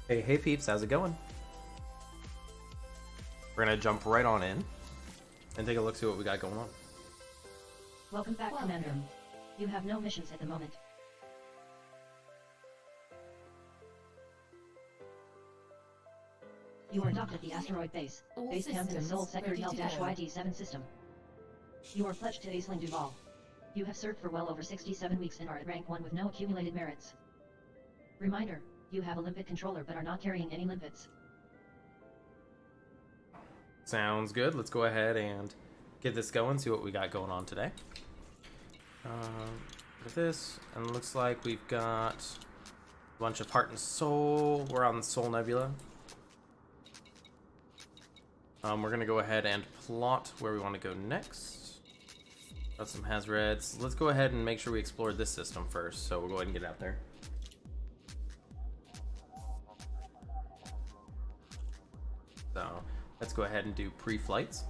Hey peeps, how's it going? We're gonna jump right on in and take a look, see what we got going on. Welcome back, Commander. You have no missions at the moment. You are docked at the asteroid base, based camped in the Sol Sector YT7 system. You are pledged to Aisling Duval. You have served for well over 67 weeks and are at rank 1 with no accumulated merits. Reminder, you have a limpet controller but are not carrying any limpets. Sounds good. Let's go ahead and get this going, see what we got going on today. With this, and it looks like we've got a bunch of Heart and Soul. We're on the Soul Nebula. We're gonna go ahead and plot where we want to go next. Got some Hazreds. Let's go ahead and make sure we explore this system first, so we'll go ahead and get out there. So let's go ahead and do pre-flights.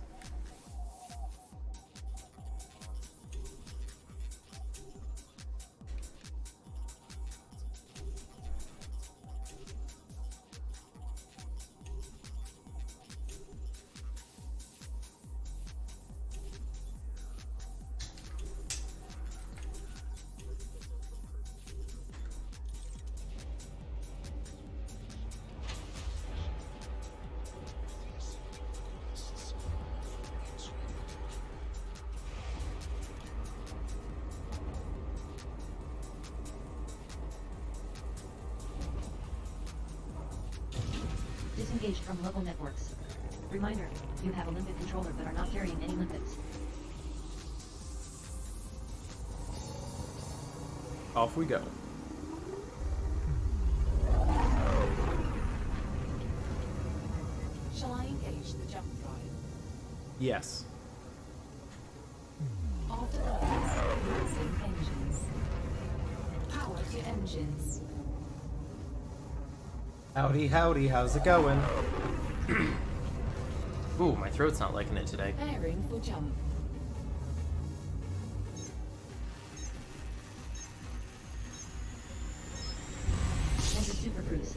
Disengaged from local networks. Reminder, you have a limpet controller but are not carrying any limpets. Off we go. Shall I engage the jump drive? Yes. After this, using engines. Power to engines. Howdy, howdy, how's it going? Ooh, my throat's not liking it today. Bearing for jump. Enter Super Cruise.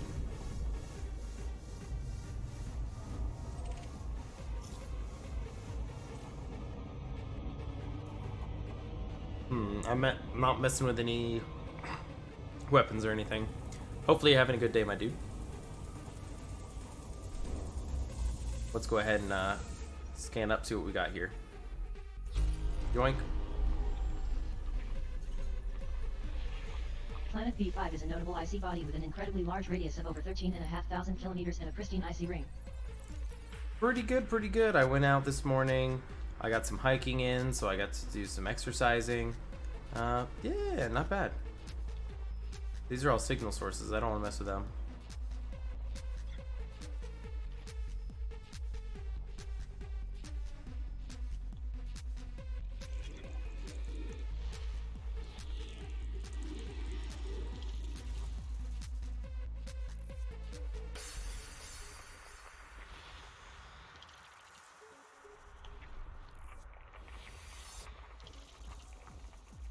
I'm not messing with any weapons or anything. Hopefully you're having a good day, my dude. Let's go ahead and scan up, see what we got here. Yoink. Planet B5 is a notable icy body with an incredibly large radius of over 13,500 kilometers and a pristine icy ring. Pretty good, pretty good. I went out this morning. I got some hiking in, so I got to do some exercising. Yeah, not bad. These are all signal sources. I don't want to mess with them.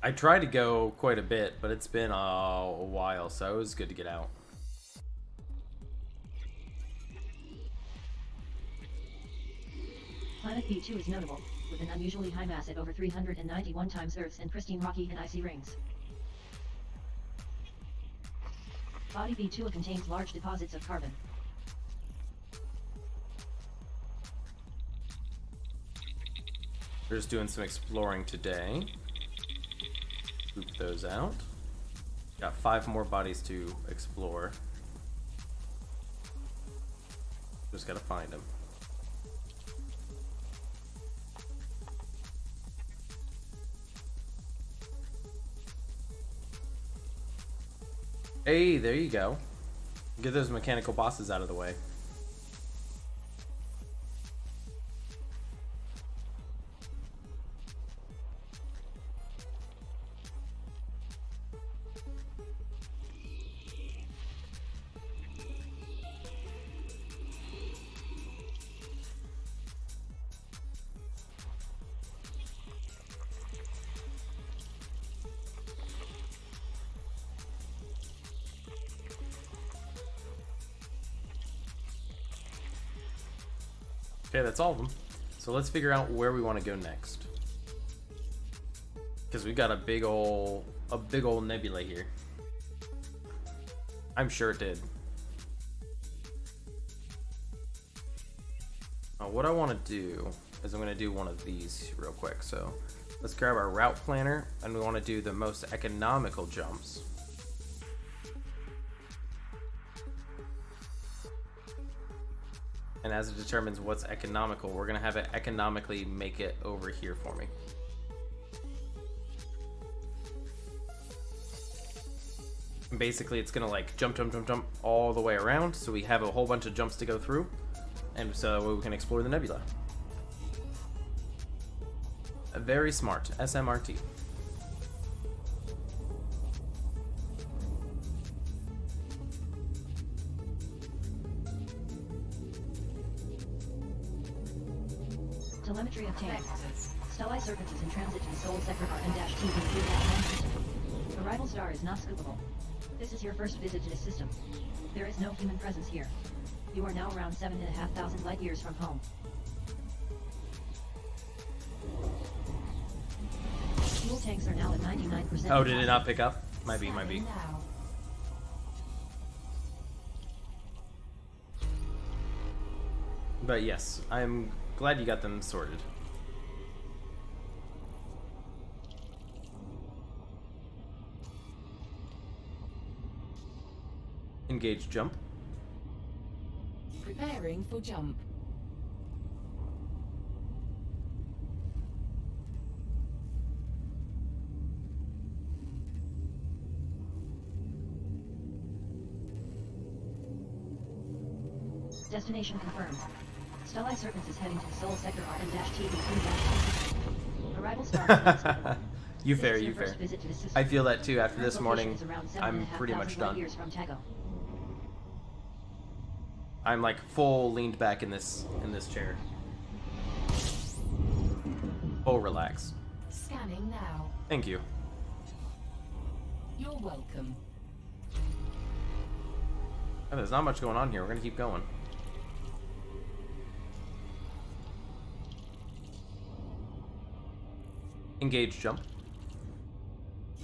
I tried to go quite a bit, but it's been a while, so it was good to get out. Planet B2 is notable, with an unusually high mass at over 391 times Earth's and pristine rocky and icy rings. Body B2 contains large deposits of carbon. We're just doing some exploring today. Scoop those out. Got 5 more bodies to explore. Just gotta find them. Hey, there you go. Get those mechanical bosses out of the way. Okay, that's all of them. So let's figure out where we want to go next. Because we got a big ol' nebula here. I'm sure it did. What I want to do is I'm going to do one of these real quick. So let's grab our route planner, and we want to do the most economical jumps. And as it determines what's economical, we're going to have it economically make it over here for me. And basically, it's going to like jump all the way around, so we have a whole bunch of jumps to go through, and so we can explore the nebula. Very smart. SMRT. Telemetry obtained. Vectors. Stellai surfaces in transit to the Sol Sector RN-TV. Arrival star is not scoopable. This is your first visit to the system. There is no human presence here. You are now around 7,500 light years from home. Fuel tanks are now at 99%. Oh, did it not pick up? Might be. Scanning now. But yes, I'm glad you got them sorted. Engage jump. Preparing for jump. Destination confirmed. Stellai Serpents is heading to the Sol Sector RN-TV. Arrival star is not scoopable. You This fair, is your you fair. first visit to the system. I feel that too. After Current this morning, location is around I'm pretty much 7,500 light done. years from Tago. I'm like full leaned back in this chair. Full relax. Scanning now. Thank you. You're welcome. Oh, there's not much going on here. We're gonna keep going. Engage jump.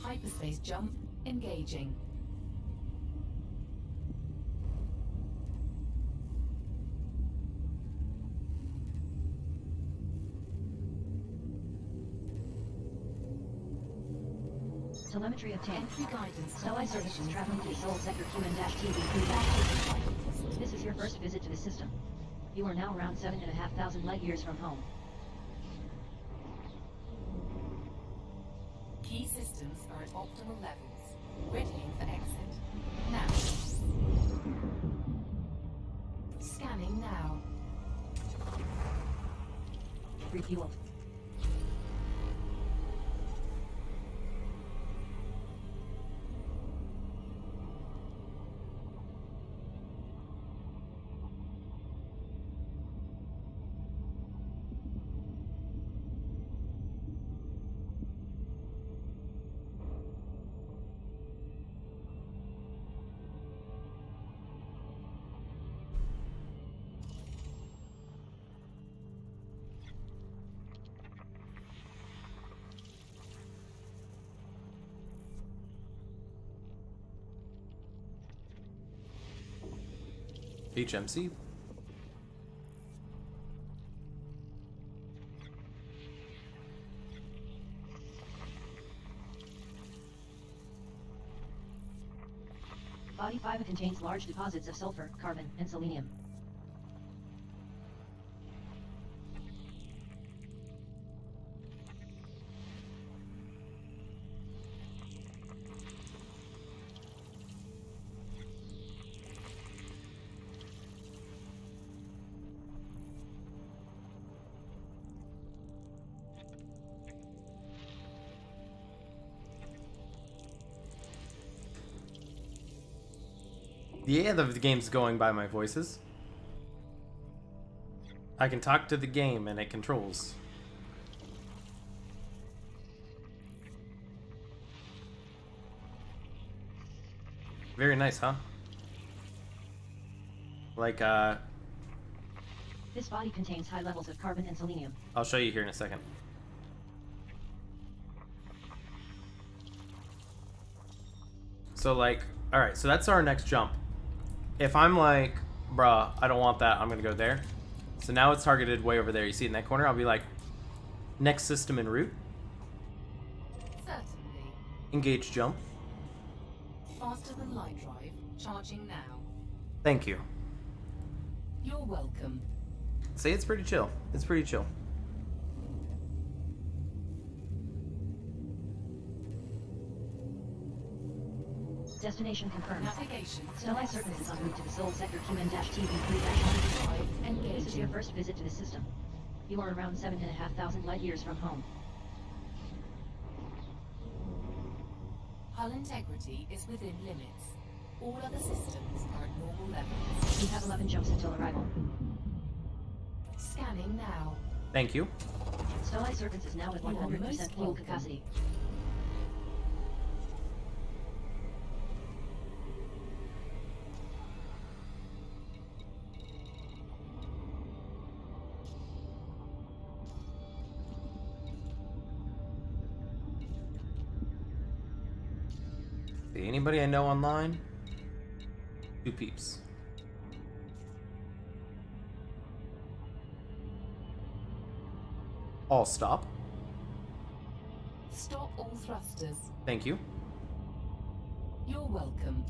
Hyperspace jump. Engaging. Telemetry obtained. Entry guidance. Stellai Services traveling to the Sol Sector QN-TV. This is your first visit to the system. You are now around 7,500 light years from home. Key systems are at optimal levels. Readying for exit. Now. Scanning now. Refueled. HMC. Body 5 contains large deposits of sulfur, carbon, and selenium. Yeah, the game's going by my voices. I can talk to the game and it controls. Very nice, huh? Like, This body contains high levels of carbon and selenium. I'll show you here in a second. So like, alright, so that's our next jump. If I'm like, bruh, I don't want that, I'm gonna go there. So now it's targeted way over there. You see it in that corner? I'll be like, next system en route. Certainly. Engage jump. Faster than light drive. Charging now. Thank you. You're welcome. See, it's pretty chill. It's pretty chill. Destination confirmed. Navigation. Stellite Serpents is en route to the Soul Sector QN-TV3-1. This is your first visit to the system. You are around 7,500 light years from home. Hull integrity is within limits. All other systems are at normal levels. You have 11 jumps until arrival. Scanning now. Thank you. Stellite Serpents is now at 100% fuel capacity. Anybody I know online? Two peeps. All stop. Stop all thrusters. Thank you. You're welcome.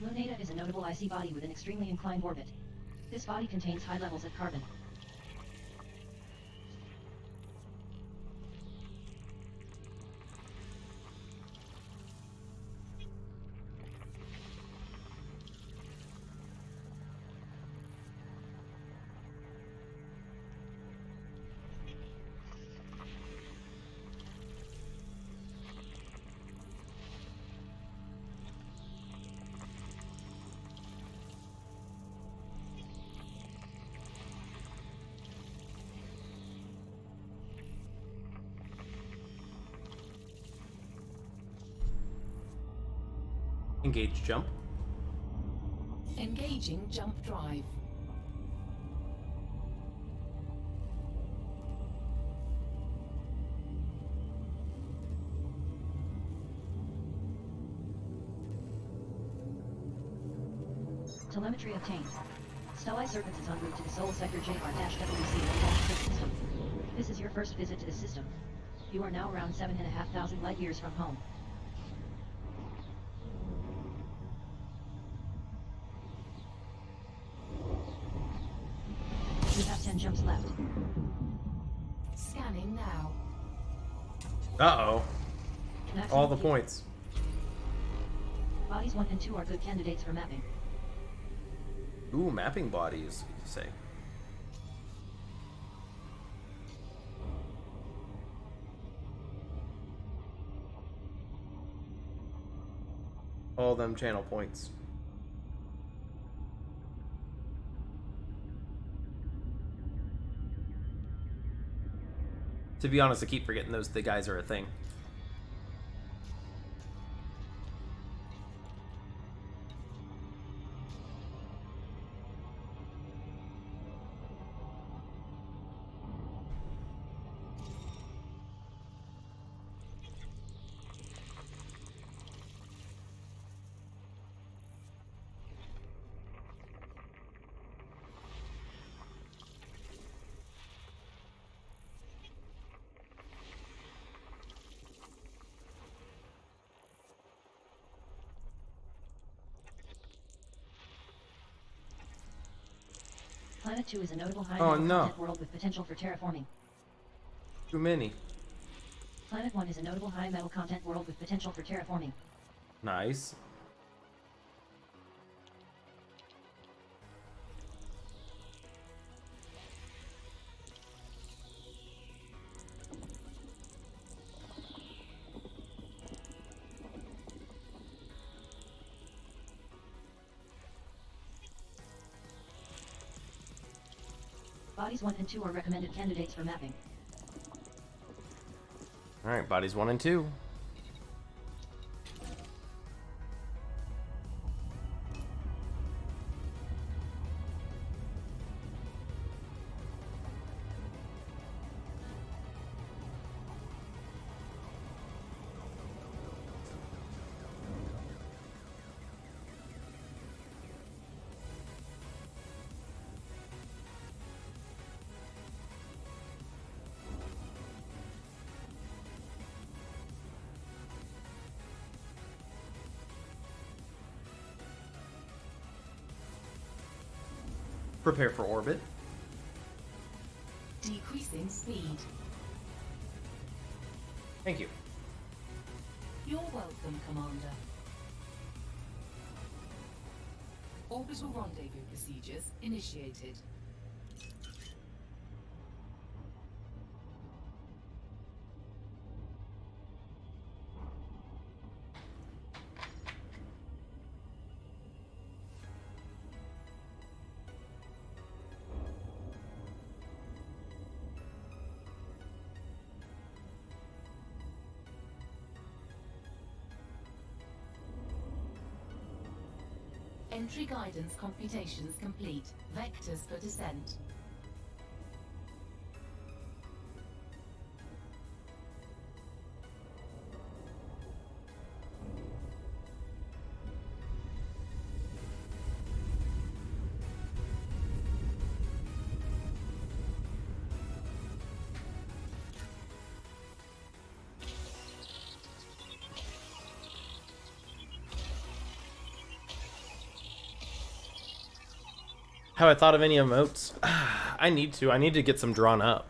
Luneta is a notable icy body with an extremely inclined orbit. This body contains high levels of carbon. Engage jump. Engaging jump drive. Telemetry obtained. Stellite Serpents is en route to the Soul Sector JR-WC system. This is your first visit to the system. You are now around 7,500 light years from home. You have 10 jumps left. Scanning now. Uh-oh. Maximum All the fuel. points. Bodies 1 and 2 are good candidates for mapping. Ooh, mapping bodies, you say. All them channel points. To be honest, I keep forgetting the guys are a thing. Planet 2 is a notable high Oh, metal no. content world with potential for terraforming. Too many. Planet 1 is a notable high metal content world with potential for terraforming. Nice. Bodies 1 and 2 are recommended candidates for mapping. Alright, bodies 1 and 2. Prepare for orbit. Decreasing speed. Thank you. You're welcome, Commander. Orbital rendezvous procedures initiated. Entry guidance computations complete. Vectors for descent. Have I thought of any emotes? I need to. I need to get some drawn up.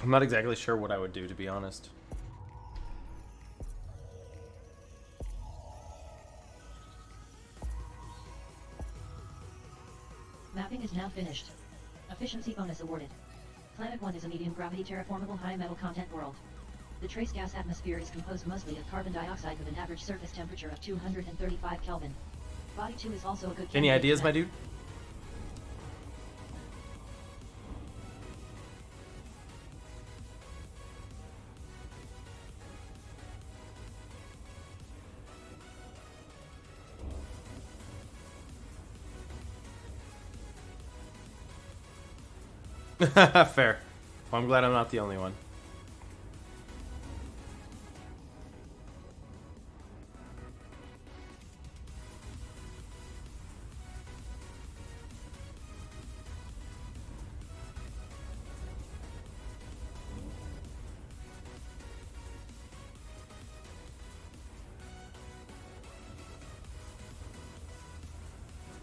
I'm not exactly sure what I would do, to be honest. Mapping is now finished. Efficiency bonus awarded. Planet 1 is a medium gravity terraformable high metal content world. The trace gas atmosphere is composed mostly of carbon dioxide with an average surface temperature of 235 Kelvin. Body 2 is also a good Any candidate ideas, for my that. dude? Fair. Well, I'm glad I'm not the only one.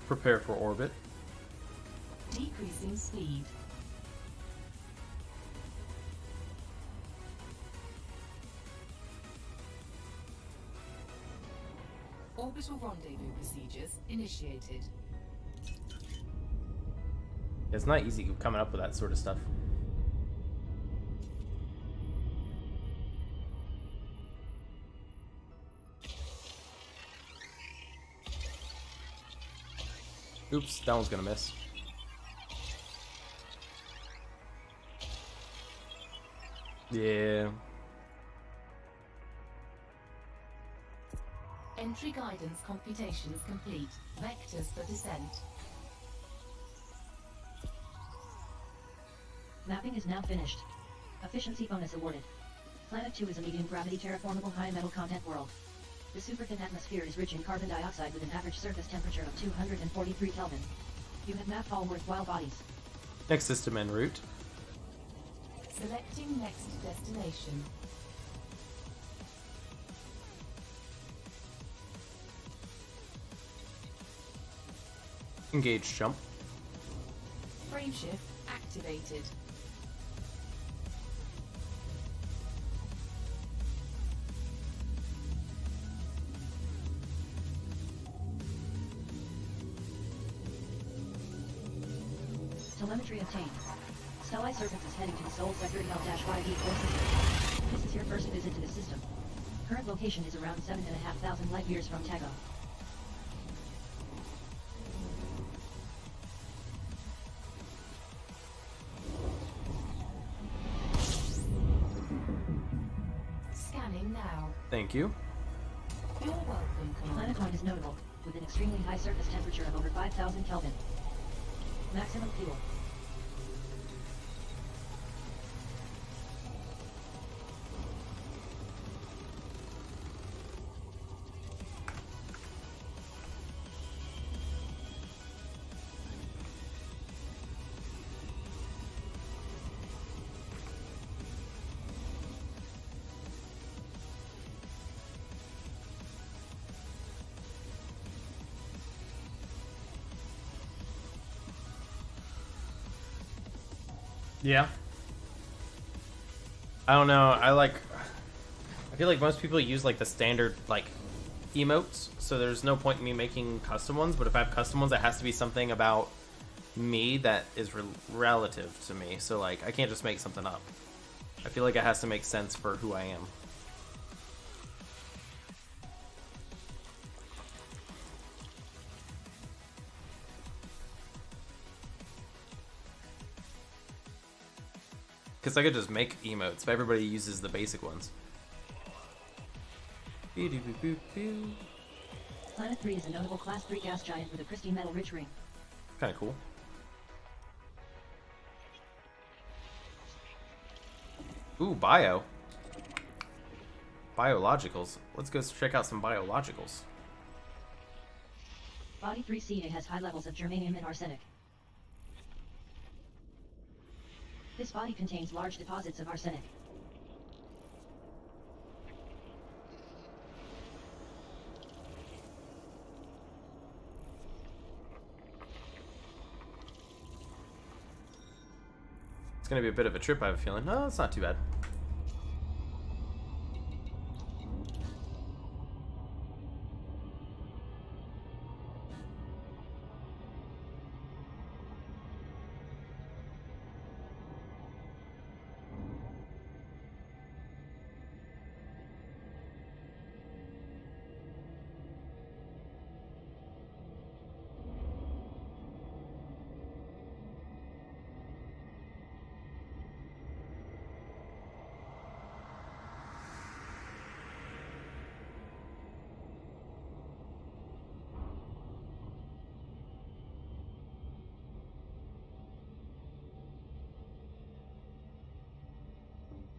Prepare for orbit. Decreasing speed. Orbital rendezvous procedures initiated. It's not easy coming up with that sort of stuff. Oops, that one's gonna miss. Yeah. Entry guidance computations complete. Vectors for descent. Mapping is now finished. Efficiency bonus awarded. Planet 2 is a medium gravity terraformable high metal content world. The super thin atmosphere is rich in carbon dioxide with an average surface temperature of 243 Kelvin. You have mapped all worthwhile bodies. Next system en route. Selecting next destination. Engage jump. Frameshift activated. Telemetry obtained. Stellite Serpents is heading to the Sol Sector L-YB4 system. This is your first visit to the system. Current location is around 7,500 light years from Tago. Thank you. You're welcome, Commander. Planetoid is notable, with an extremely high surface temperature of over 5,000 Kelvin. Maximum fuel. Yeah. I don't know. I feel like most people use like the standard like emotes, so there's no point in me making custom ones. But if I have custom ones, it has to be something about me that is relative to me. So like, I can't just make something up. I feel like it has to make sense for who I am. Because I could just make emotes if everybody uses the basic ones. Planet 3 is a notable Class 3 gas giant with a pristine metal-rich ring. Kind of cool. Ooh, bio. Biologicals. Let's go check out some biologicals. Body 3CA has high levels of germanium and arsenic. This body contains large deposits of arsenic. It's gonna be a bit of a trip, I have a feeling. No, it's not too bad.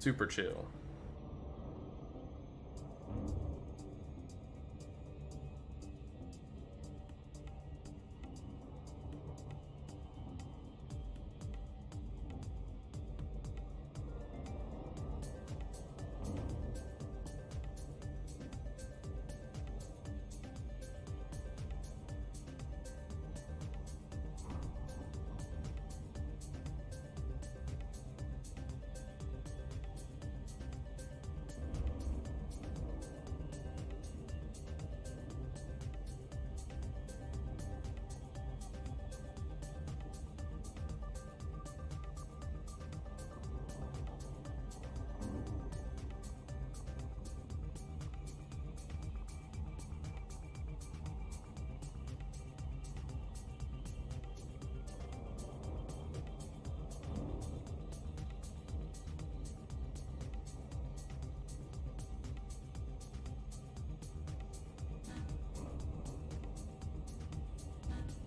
Super chill.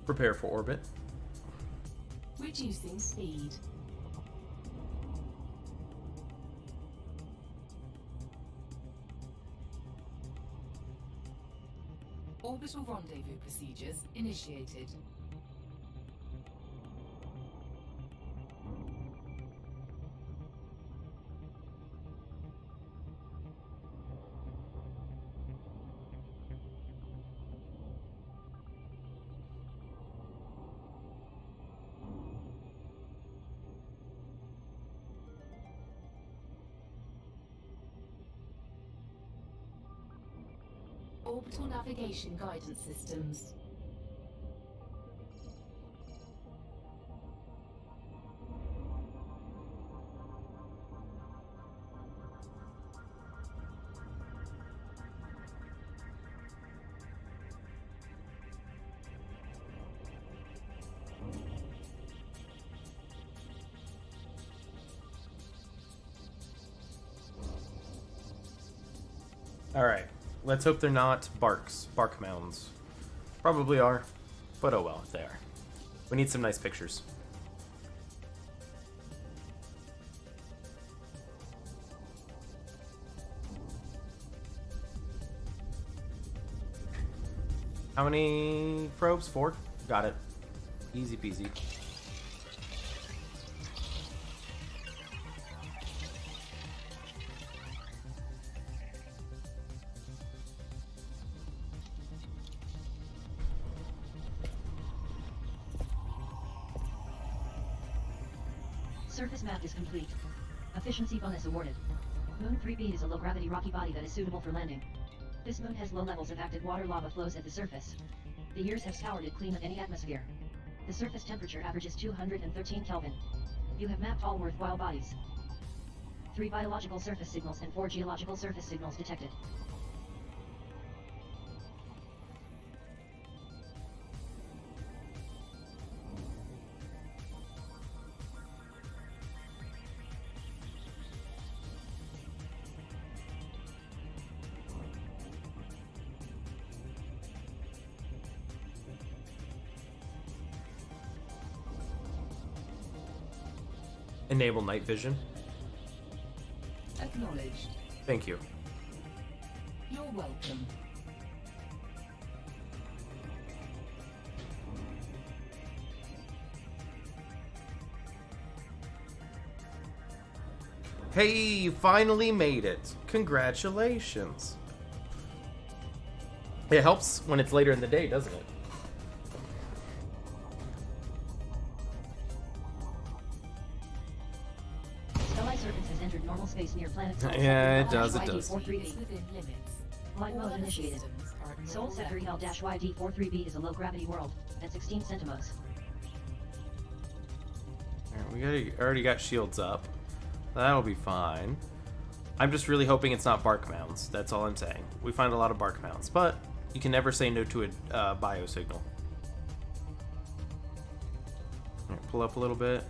Prepare for orbit. Reducing speed. Orbital rendezvous procedures initiated. Orbital navigation guidance systems. Alright, let's hope they're not bark mounds. Probably are, but oh well if they are. We need some nice pictures. How many probes? 4? Got it. Easy peasy. Surface map is complete. Efficiency bonus awarded. Moon 3B is a low-gravity rocky body that is suitable for landing. This moon has low levels of active water lava flows at the surface. The years have scoured it clean of any atmosphere. The surface temperature averages 213 Kelvin. You have mapped all worthwhile bodies. 3 biological surface signals and 4 geological surface signals detected. Enable night vision. Acknowledged. Thank you. You're welcome. Hey, you finally made it. Congratulations. It helps when it's later in the day, doesn't it? Stellite Serpents has entered normal space near planet Sol. Yeah, it does, it YD does. 43B. Within limits. Flight All mode other initiated. systems are at Sol normal Sector levels. EL-YD-43B is a low-gravity world, at 16 centimos. Alright, we already got shields up. That'll be fine. I'm just really hoping it's not bark mounds. That's all I'm saying. We find a lot of bark mounds, but you can never say no to a bio signal. Alright, pull up a little bit.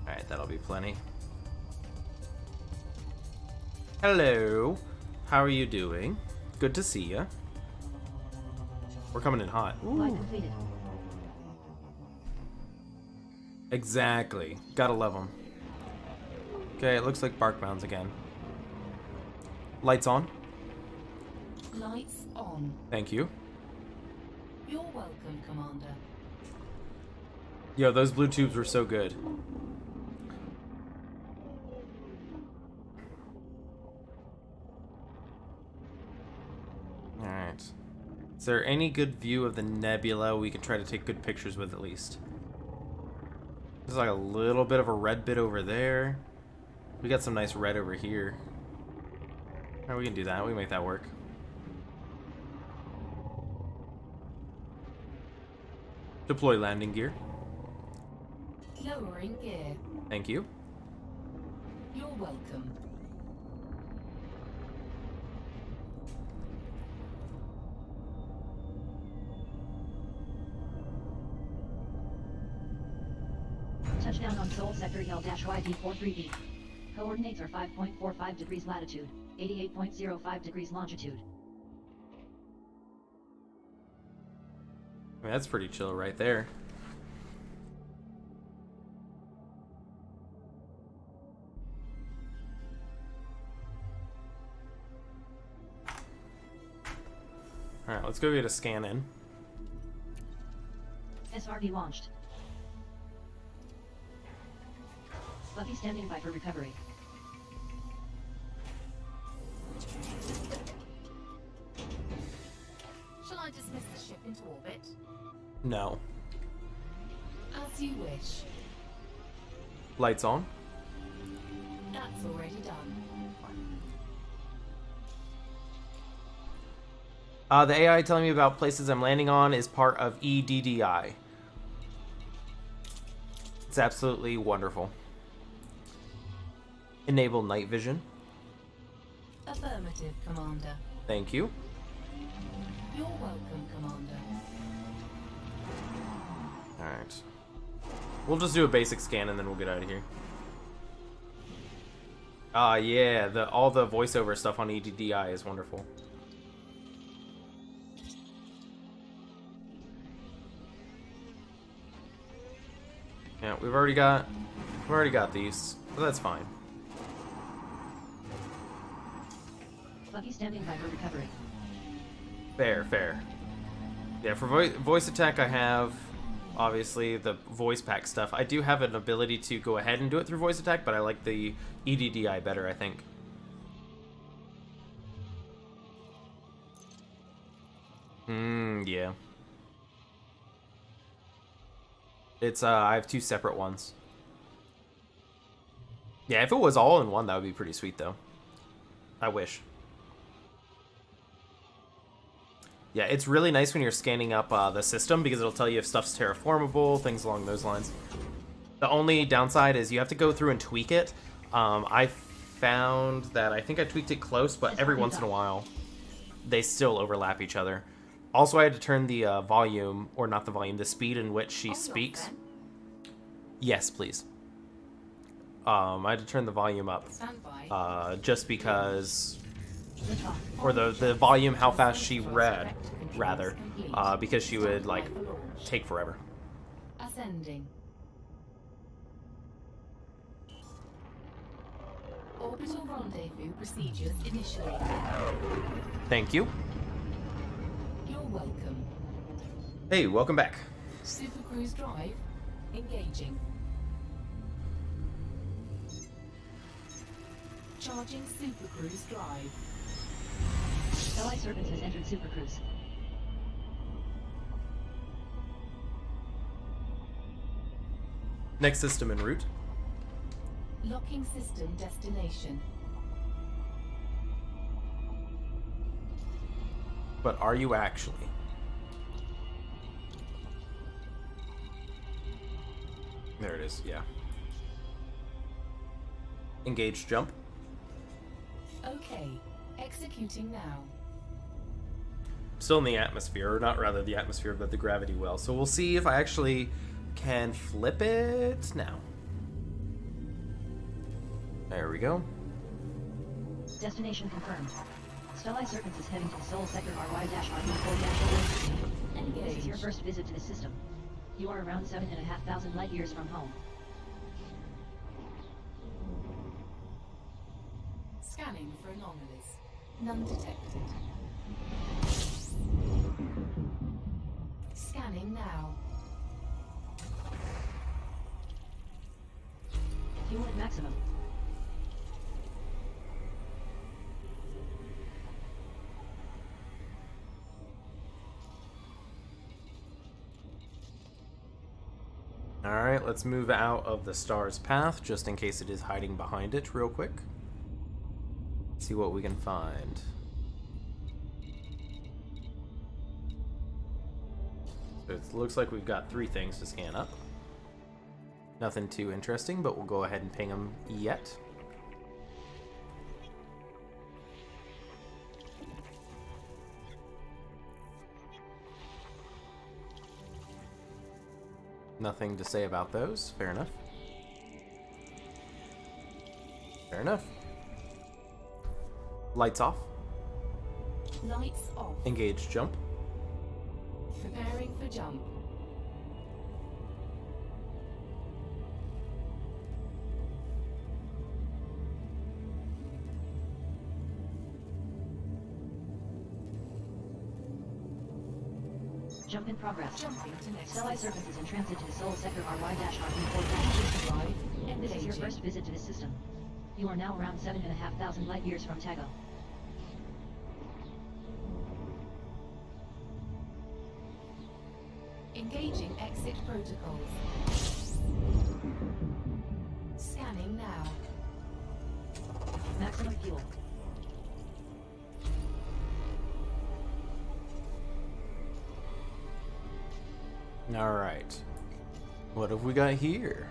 Alright, that'll be plenty. Hello. How are you doing? Good to see ya. We're coming in hot. Flight completed. Exactly. Gotta love them. Okay, it looks like bark mounds again. Lights on. Lights on. Thank you. You're welcome, Commander. Yo, those blue tubes were so good. Alright. Is there any good view of the nebula we can try to take good pictures with at least? There's like a little bit of a red bit over there. We got some nice red over here. Alright, we can do that. We can make that work. Deploy landing gear. Lowering gear. Thank you. You're welcome. Touchdown on Sol Sector EL-YD-43B. Coordinates are 5.45 degrees latitude, 88.05 degrees longitude. I mean, that's pretty chill right there. Alright, let's go get a scan in. SRB launched. Buffy standing by for recovery. Shall I dismiss the ship into orbit? No. As you wish. Lights on. That's already done. The AI telling me about places I'm landing on is part of EDDI. It's absolutely wonderful. Enable night vision. Affirmative, Commander. Thank you. You're welcome, Commander. Alright. We'll just do a basic scan and then we'll get out of here. Yeah, all the voiceover stuff on EDDI is wonderful. Yeah, we've already got these, so that's fine. Bucky standing by for recovery. Fair, fair. Yeah, for voice attack, I have obviously the voice pack stuff. I do have an ability to go ahead and do it through voice attack, but I like the EDDI better, I think. Yeah. It's I have 2 separate ones. Yeah, if it was all in one, that would be pretty sweet, though. I wish. Yeah, it's really nice when you're scanning up the system because it'll tell you if stuff's terraformable, things along those lines. The only downside is you have to go through and tweak it. I found that I think I tweaked it close, but every once in a while, they still overlap each other. Also, I had to turn the volume, or not the volume, the speed in which she speaks. Yes, please. I had to turn the volume up, just because, or the volume, how fast she read, rather, because she would, like, take forever. Ascending. Orbital rendezvous procedures initiated. Thank you. You're welcome. Hey, welcome back. Super Cruise Drive engaging. Charging Super Cruise Drive. Allied Serpents has entered Super Cruise. Next system en route. Locking system destination. But are you actually? There it is, yeah. Engage jump. Okay, executing now. Still in the atmosphere, or not rather the atmosphere, but the gravity well. So we'll see if I actually can flip it now. There we go. Destination confirmed. Stellai Serpents is heading to the Sol Sector RY-RE4-. This is your first visit to the system. You are around 7,500 light years from home. Scanning for anomalies. None detected. Scanning now. Fuel at maximum. Alright, let's move out of the star's path, just in case it is hiding behind it real quick. See what we can find. So it looks like we've got 3 things to scan up. Nothing too interesting, but we'll go ahead and ping them yet. Nothing to say about those. Fair enough. Fair enough. Lights off. Lights off. Engage jump. Preparing for jump. Jump in progress. Jumping to next Stellai system. Serpents is in transit to the Sol Sector RY-RE4-. Drive This is your engaging. first visit to the system. You are now around 7,500 light years from Tago. Engaging exit protocols. Scanning now. Maximum fuel. Alright. What have we got here?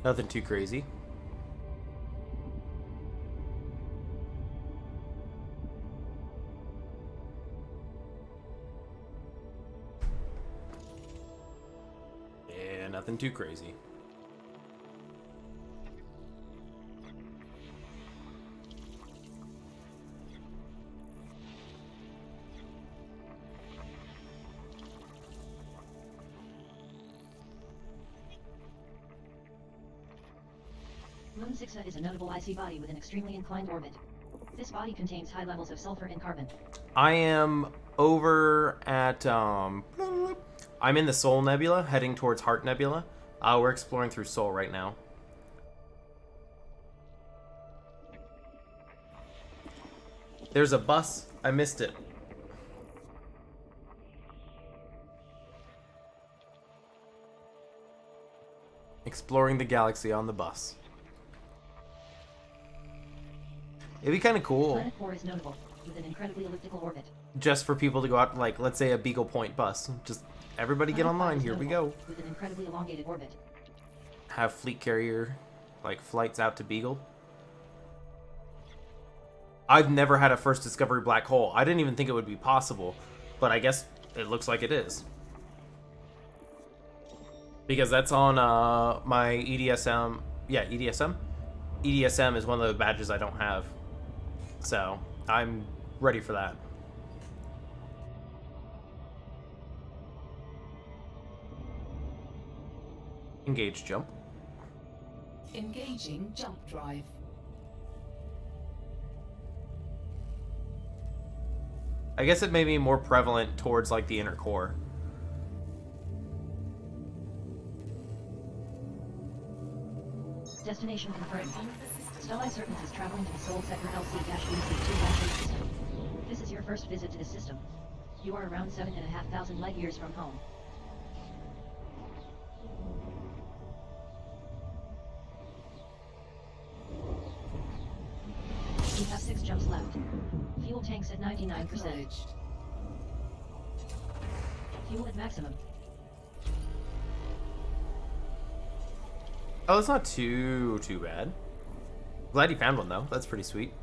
Nothing too crazy. Yeah, nothing too crazy. Moon 6 is a notable icy body with an extremely inclined orbit. This body contains high levels of sulfur and carbon. I am over at I'm in the Sol Nebula, heading towards Heart Nebula. We're exploring through Sol right now. There's a bus. I missed it. Exploring the galaxy on the bus. It'd be kind of cool. Planet 4 is notable, with an incredibly elliptical orbit. Just for people to go out, like, let's say a Beagle Point bus. Just everybody get Planet 5 online. is Here we notable, go. with an incredibly elongated orbit. Have fleet carrier, like, flights out to Beagle. I've never had a first discovery black hole. I didn't even think it would be possible, but I guess it looks like it is. Because that's on my EDSM. Yeah, EDSM? EDSM is one of the badges I don't have. So, I'm ready for that. Engage jump. Engaging jump drive. I guess it may be more prevalent towards, like, the inner core. Destination confirmed. Stellae Serpens is traveling to the Sol Sector LC-BC2-8 system. This is your first visit to the system. You are around 7,500 light years from home. You have 6 jumps left. Fuel tanks at 99%. Acknowledged. Fuel at maximum. Oh, it's not too bad. Glad you found one, though. That's pretty sweet.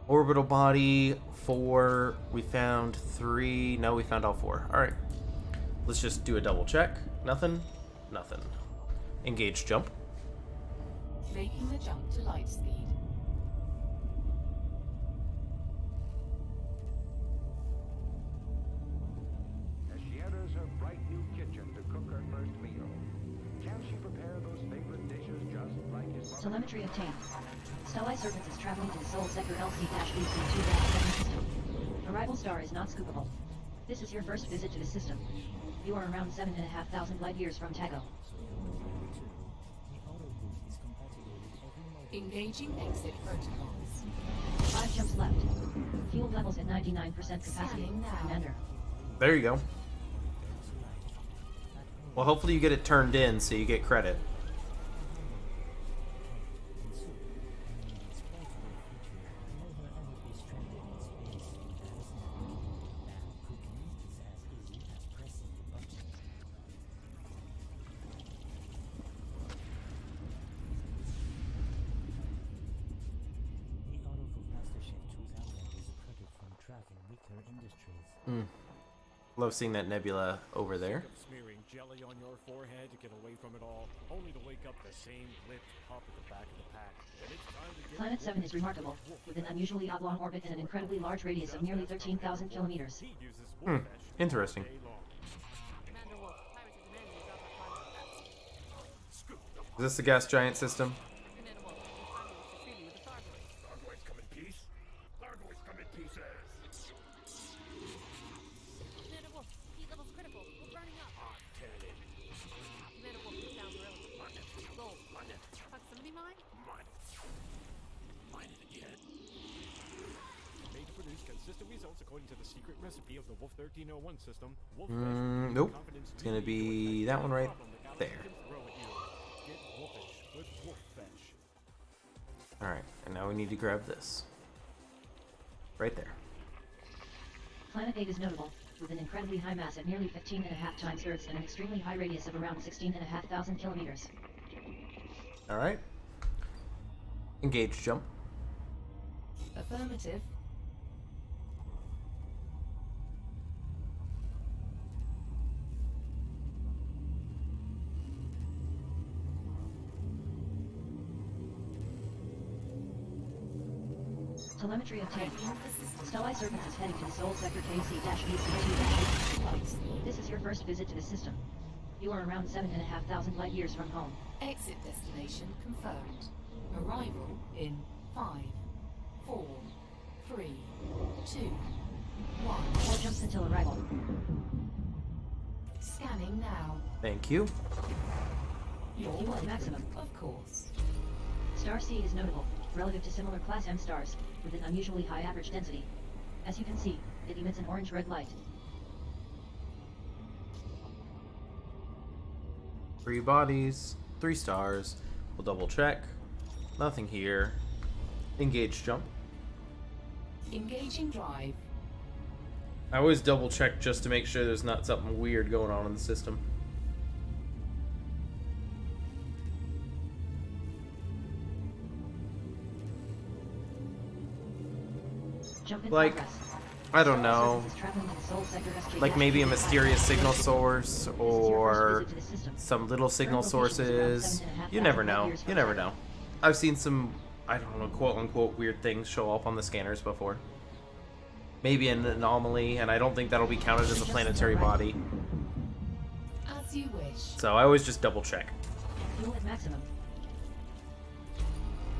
Orbital body, 4. We found 3. No, we found all 4. Alright. Let's just do a double check. Nothing. Nothing. Engage jump. Making the jump to light speed. As she enters her bright new kitchen to cook her first meal, can she prepare those favorite dishes just like his mother? Telemetry obtained. Stellae Serpens is traveling to the Sol Sector LC-BC2-7 system. Arrival star is not scoopable. This is your first visit to the system. You are around 7,500 light years from Tago. Engaging exit protocols. 5 jumps left. Fuel levels at 99% capacity. Scanning now. Commander. There you go. Well, hopefully you get it turned in so you get credit. Love seeing that nebula over there. Of smearing jelly on your forehead to get away from it all, only to wake up the same lit pup at the back of the pack. And it's time to get Planet 7 is remarkable, with an unusually oblong orbit and an incredibly large radius of nearly 13,000 kilometers. he uses wolf flesh Interesting. day long. Commander Wolf, pirates are demanding you drop our planet. Is this the gas giant system? Commander Wolf, we finally reached a treaty with the Thargoids. Thargoids come in peace. Thargoids come in pieces. Commander Wolf, heat level's critical. We're burning up. Commander Wolf, we found beryllium. Gold. Proximity mine? Mine it again. Made to produce consistent results according to the secret recipe of the Wolf 1301 system. Wolf flesh Mm, will give you nope. confidence It's gonna you need to be attack that one any right problem the galaxy there. can throw at you. Get wolfish with wolf flesh. Alright, and now we need to grab this. Right there. Planet 8 is notable, with an incredibly high mass at nearly 15.5 times Earth's and an extremely high radius of around 16,500 kilometers. Alright. Engage jump. Affirmative. Telemetry obtained. Readying for system. Stellae Serpens is heading to the Sol Sector KC-BC2-8. This is your first visit to the system. You are around 7,500 light years from home. Exit destination confirmed. Arrival in 5, 4, 3, 2, 1. 4 jumps until arrival. Scanning now. Thank you. You're Fuel at welcome, maximum. of course. Star C is notable, relative to similar Class M stars, with an unusually high average density. As you can see, it emits an orange-red light. 3 bodies, 3 stars. We'll double check. Nothing here. Engage jump. Engaging drive. I always double check just to make sure there's not something weird going on in the system. Jump in Like, progress. I don't Star know. Surface is traveling to the Soul Sector SJ Like maybe a 255. mysterious signal source This is your first or visit to the system. some little signal Current location is around sources. 7,500 You never light know. years You from never Earth. know. I've seen some, I don't know, quote unquote weird things show up on the scanners before. Maybe an anomaly, and I don't think that'll be counted as a planetary body. As you wish. So I always just double check. Fuel at maximum.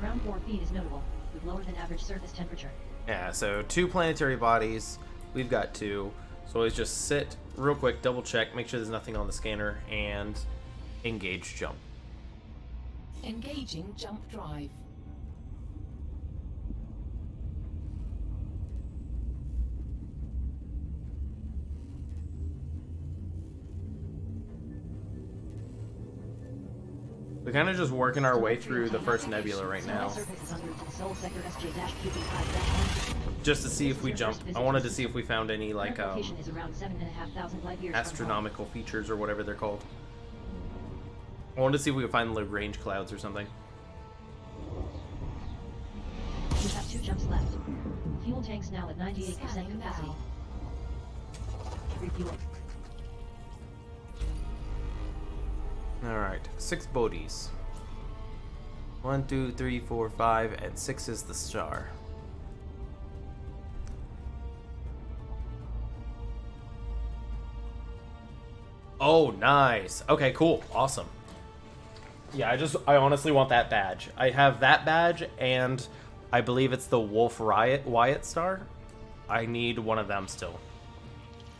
Ground core feed is notable, with lower than average surface temperature. Yeah, so 2 planetary bodies. We've got 2. So always just sit real quick, double check, make sure there's nothing on the scanner, and engage jump. Engaging jump drive. We're kind of just working our way through the first nebula right now, Surface is en route to the Soul Sector SJ-QB5-1. just to see if we jump. I wanted to see if we found any like Current location is around 7,500 light years from home. astronomical features or whatever they're called. I wanted to see if we could find Lagrange clouds or something. You have 2 jumps left. Fuel tanks now at 98% Scanning capacity. now. Refuel. Alright, 6 bodies. 1, 2, 3, 4, 5, and 6 is the star. Oh, nice. Okay, cool. Awesome. Yeah, I honestly want that badge. I have that badge, and I believe it's the Wolf Wyatt star. I need one of them still.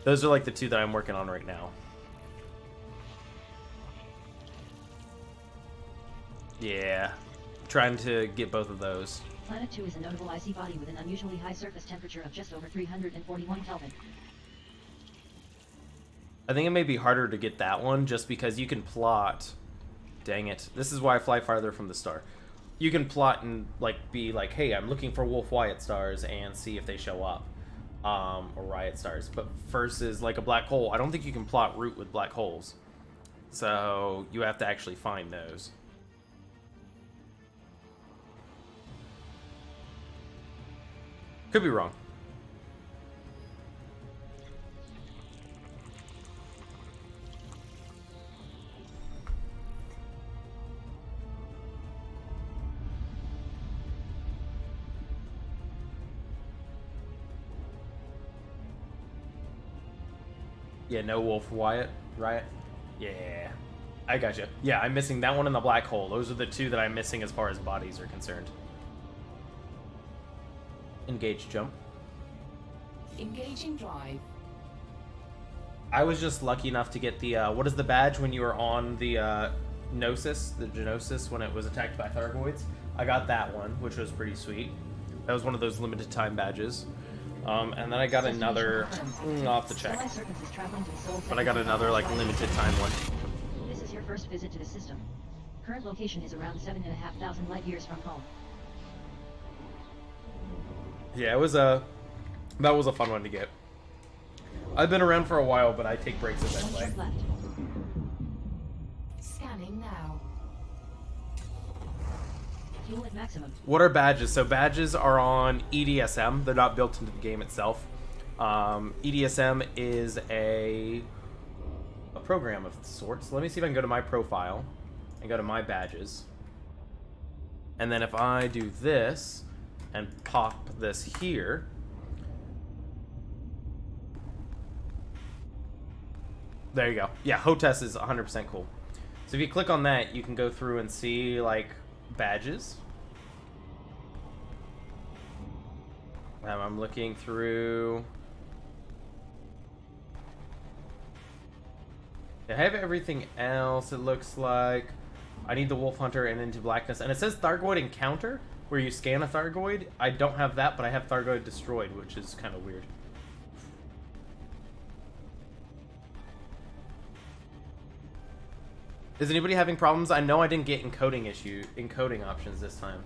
Those are like the 2 that I'm working on right now. Yeah, trying to get both of those. Planet 2 is a notable icy body with an unusually high surface temperature of just over 341 Kelvin. I think it may be harder to get that one just because you can plot. Dang it. This is why I fly farther from the star. You can plot and like be like, hey, I'm looking for Wolf Wyatt stars and see if they show up. Or Riot stars. But versus like a black hole, I don't think you can plot route with black holes. So you have to actually find those. Could be wrong. Yeah, no Wolf Wyatt, right? Yeah. I gotcha. Yeah, I'm missing that one in the black hole. Those are the 2 that I'm missing as far as bodies are concerned. Engage jump. Engaging drive. I was just lucky enough to get the, what is the badge when you were on the, Gnosis, the Genosis, when it was attacked by Thargoids? I got that one, which was pretty sweet. That was one of those limited time badges. And then I got another, I'll have to check. Stellae Serpents is traveling to the Soul But I got Sector another, like, 255. limited time one. This is your first visit to the system. Current location is around 7,500 light years from home. Yeah, it was that was a fun one to get. I've been around for a while, but I take breaks as I 1 play. jump left. Scanning now. Fuel at maximum. What are badges? So badges are on EDSM. They're not built into the game itself. EDSM is a program of sorts. Let me see if I can go to my profile and go to my badges. And then if I do this and pop this here, There you go. Yeah, HOTAS is 100% cool. So if you click on that, you can go through and see, like, badges. I'm looking through... I have everything else, it looks like. I need the Wolf Hunter and Into Blackness. And it says Thargoid Encounter, where you scan a Thargoid. I don't have that, but I have Thargoid Destroyed, which is kind of weird. Is anybody having problems? I know I didn't get encoding options this time.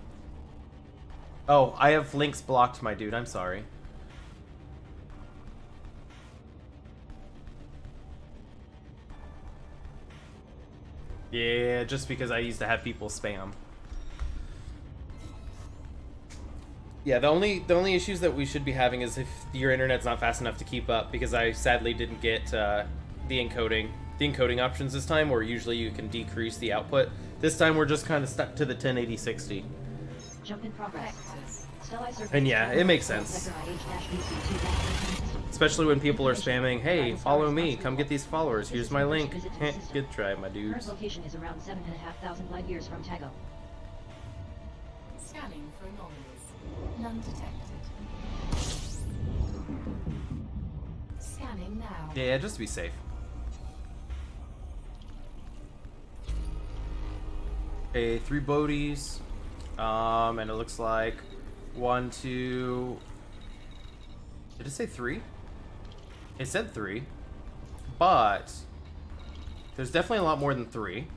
Oh, I have links blocked, my dude. I'm sorry. Yeah, just because I used to have people spam. Yeah, the only issues that we should be having is if your internet's not fast enough to keep up, because I sadly didn't get the encoding options this time, where usually you can decrease the output. This time we're just kind of stuck to the 1080-60. Jump in progress. And yeah, it makes sense. Especially when people are spamming, hey, follow me, come get these followers, here's my link. Good try, my Current dudes. location is around 7,500 light years from Tago. Scanning for anomalies. None detected. Scanning now. Yeah, just to be safe. Okay, 3 Bodies. And it looks like 1, 2... Did it say 3? It said 3. But there's definitely a lot more than 3.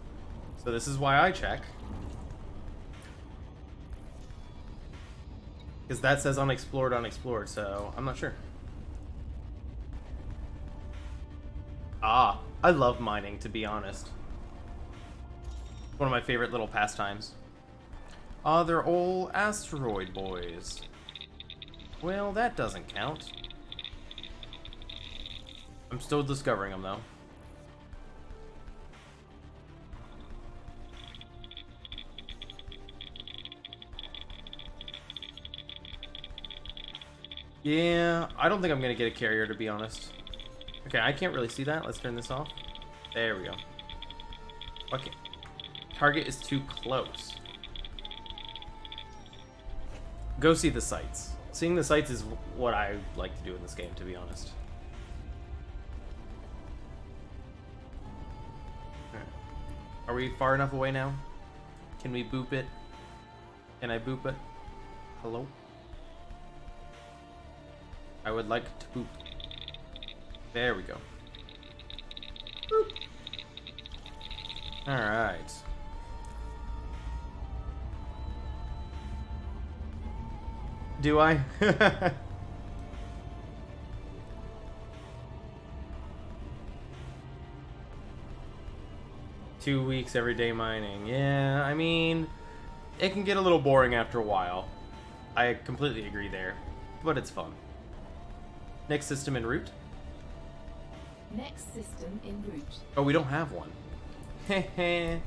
So this is why I check. Because that says unexplored, unexplored, so I'm not sure. Ah, I love mining, to be honest. One of my favorite little pastimes. Ah, they're all asteroid boys. Well, that doesn't count. I'm still discovering them, though. Yeah, I don't think I'm gonna get a carrier, to be honest. Okay, I can't really see that. Let's turn this off. There we go. Okay. Target is too close. Go see the sights. Seeing the sights is what I like to do in this game, to be honest. Alright. Are we far enough away now? Can we boop it? Can I boop it? Hello? I would like to boop. There we go. Boop. Alright. Do I? Two weeks every day mining. Yeah, I mean, it can get a little boring after a while. I completely agree there, but it's fun. Next system en route. Next system en route. Oh, we don't have one. Heh.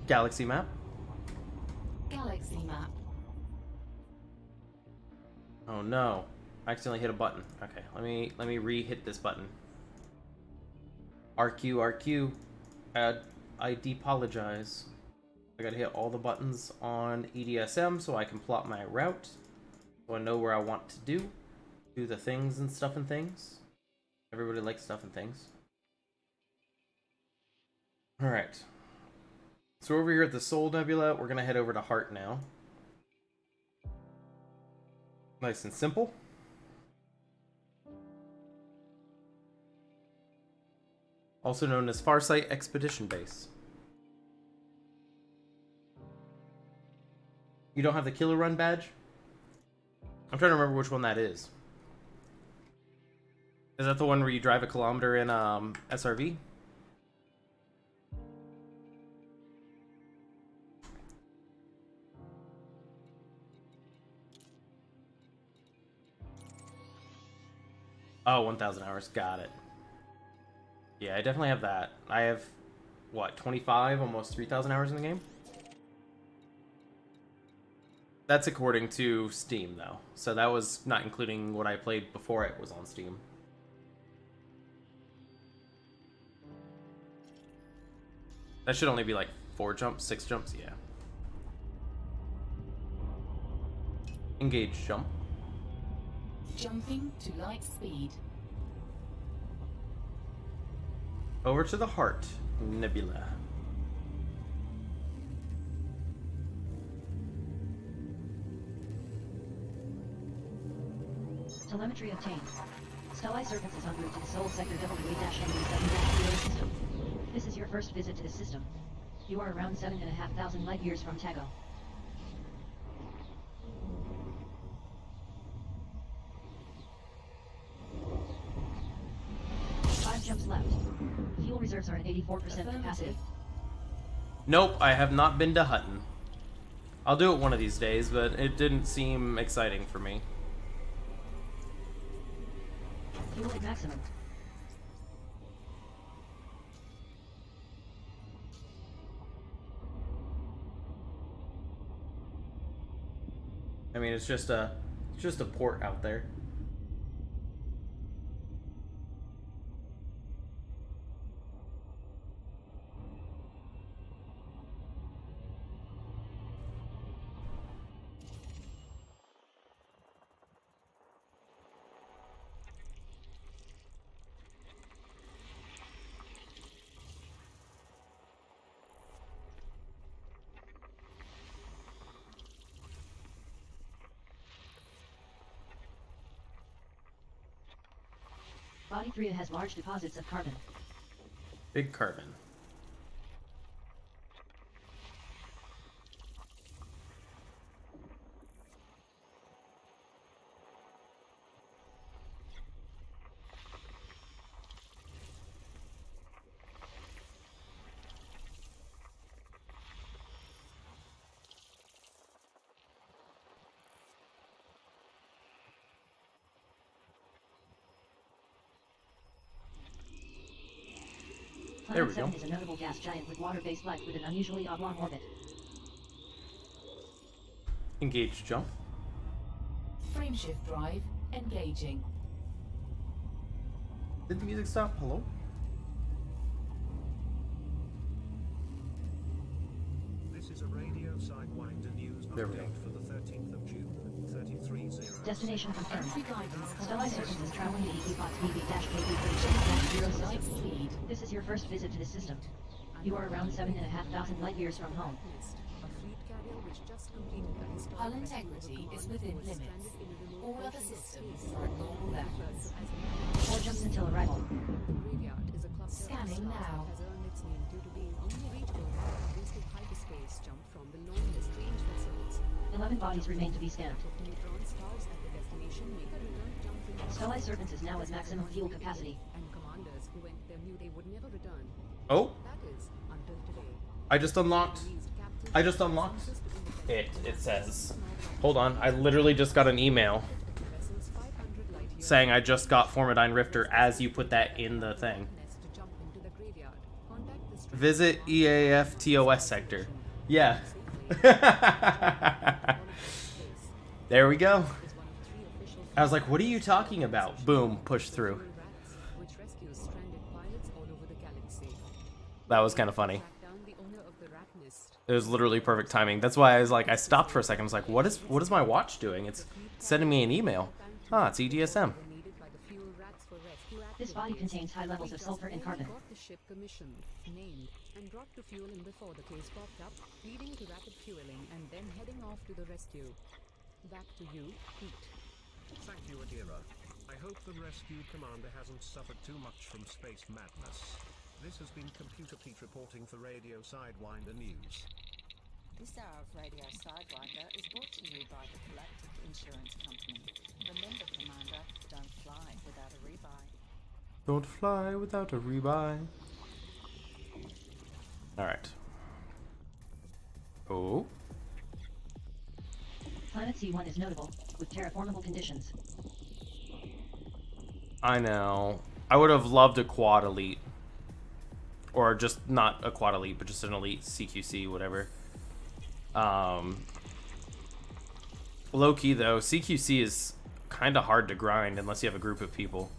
Galaxy map. Galaxy map. Oh no, I accidentally hit a button. Okay, let me re-hit this button. RQ. I depologize. I gotta hit all the buttons on EDSM so I can plot my route, so I know where I want to do the things and stuff and things. Everybody likes stuff and things. All right. So over here at the Sol Nebula, we're gonna head over to Heart now. Nice and simple. Also known as Farsight Expedition Base. You don't have the Killer Run badge? I'm trying to remember which one that is. Is that the one where you drive a kilometer in SRV? Oh, 1,000 hours. Got it. Yeah, I definitely have that. I have, what, 25, almost 3,000 hours in the game? That's according to Steam, though. So that was not including what I played before it was on Steam. That should only be like 4 jumps, 6 jumps, yeah. Engage jump. Jumping to light speed. Over to the heart, Nebula. Telemetry obtained. Stellae Serpents is en route to the Sol Sector WA-NB7-0 system. This is your first visit to the system. You are around 7,500 light years from Tago. Jumps left. Fuel reserves are at 84% capacity. Nope, I have not been to Hutton. I'll do it one of these days, but it didn't seem exciting for me. Fuel at maximum. I mean, it's just a port out there. Body 3 has large deposits of carbon. Big carbon. There we go. Planet 7 is a notable gas giant with water-based life with an unusually oblong orbit. Engage jump. Frameshift drive engaging. Did the music stop? Hello? This is a radio Sidewinder news There we go. update for the 13th of June, 33:00. Destination confirmed. Entry guidance Stellae Serpents is traveling to Equinox BB-KB-0 light system. speed. This is your first visit to the system. You are around 7,500 light years from home. Hull integrity is within limits. All other systems are at normal levels. 4 jumps until arrival. Scanning now. 11 bodies remain to be scanned. Stellae Serpents is now at maximum fuel capacity. Oh? I just unlocked it, it says. Hold on, I literally just got an email saying I just got Formidine Rifter as you put that in the thing. Visit EAF-TOS sector. Yeah. There we go. I was like, what are you talking about? Boom, push through. That was kind of funny. It was literally perfect timing. That's why I was like, I stopped for a second. I was like, what is my watch doing? It's sending me an email. Ah, it's EDSM. This body contains high levels of sulfur and carbon. The ship commissioned, named, and brought to fueling before the case popped up, leading to rapid fueling and then heading off to the rescue. Back to you, Pete. Thank you, Adira. I hope the rescue commander hasn't suffered too much from space madness. This has been Computer Pete reporting for Radio Sidewinder News. This hour of Radio Sidewinder is brought to you by the Galactic Insurance Company. Remember, Commander, don't fly without a rebuy. Don't fly without a rebuy. Alright. Oh. Planet C1 is notable, with terraformable conditions. I know. I would have loved a quad elite. Or just not a quad elite, but just an elite CQC, whatever. Low key though, CQC is kind of hard to grind unless you have a group of people.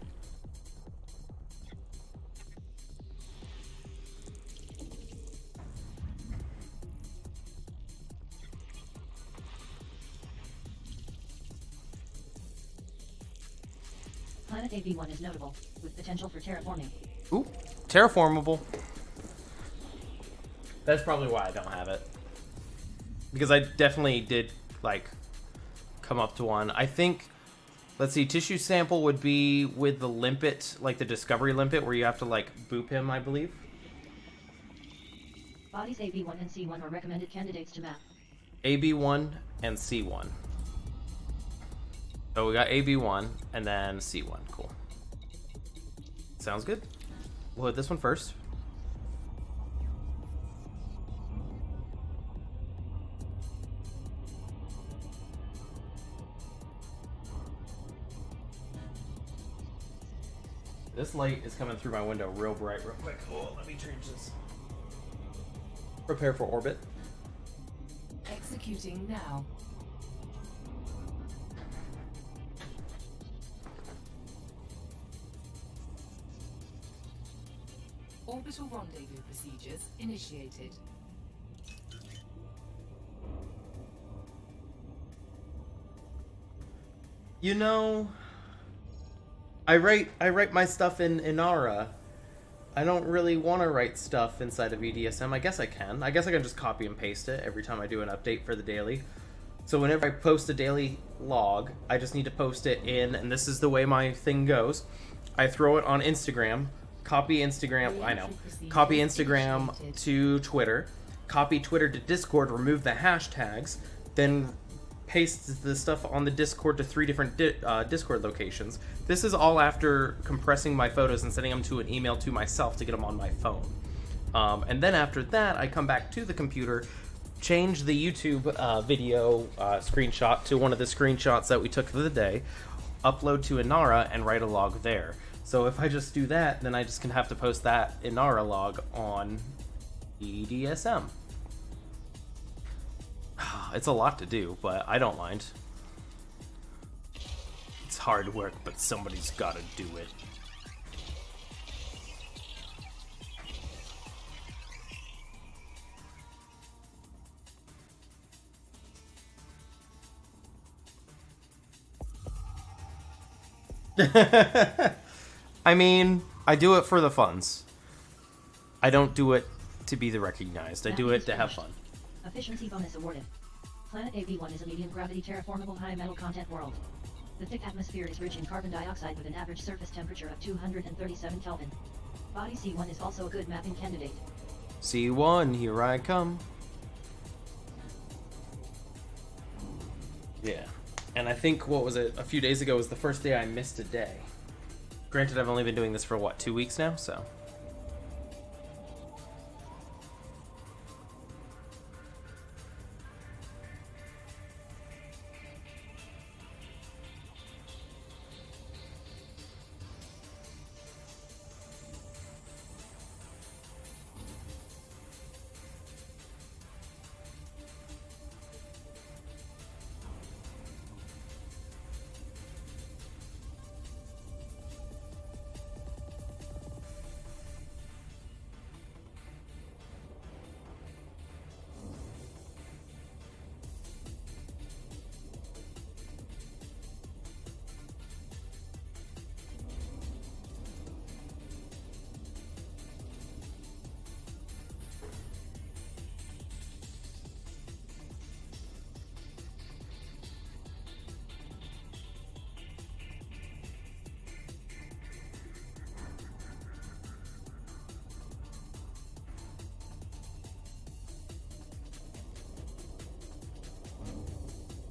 Planet AB1 is notable, with potential for terraforming. Ooh, terraformable. That's probably why I don't have it. Because I definitely did, like, come up to one. I think, let's see, tissue sample would be with the limpet, like the discovery limpet, where you have to, like, boop him, I believe. Bodies AB1 and C1 are recommended candidates to map. AB1 and C1. So we got AB1 and then C1. Cool. Sounds good. We'll hit this one first. This light is coming through my window real bright real quick. Oh, let me change this. Prepare for orbit. Executing now. Orbital rendezvous procedures initiated. You know, I write my stuff in Inara. I don't really want to write stuff inside of EDSM. I guess I can. I guess I can just copy and paste it every time I do an update for the daily. So whenever I post a daily log, I just need to post it in, and this is the way my thing goes. I throw it on Instagram, copy Instagram, copy Instagram to Twitter, copy Twitter to Discord, remove the hashtags, then paste the stuff on the Discord to 3 different Discord locations. This is all after compressing my photos and sending them to an email to myself to get them on my phone. And then after that, I come back to the computer, change the YouTube video screenshot to one of the screenshots that we took for the day, upload to Inara, and write a log there. So if I just do that, then I just can have to post that Inara log on EDSM. It's a lot to do, but I don't mind. It's hard work, but somebody's gotta do it. I mean, I do it for the funds. I don't do it to be the recognized. I do it to have fun. Efficiency bonus awarded. Planet AB1 is a medium gravity terraformable high metal content world. The thick atmosphere is rich in carbon dioxide with an average surface temperature of 237 Kelvin. Body C1 is also a good mapping candidate. C1, here I come. Yeah. And I think, what was it, a few days ago was the first day I missed a day. Granted, I've only been doing this for, what, 2 weeks now, so...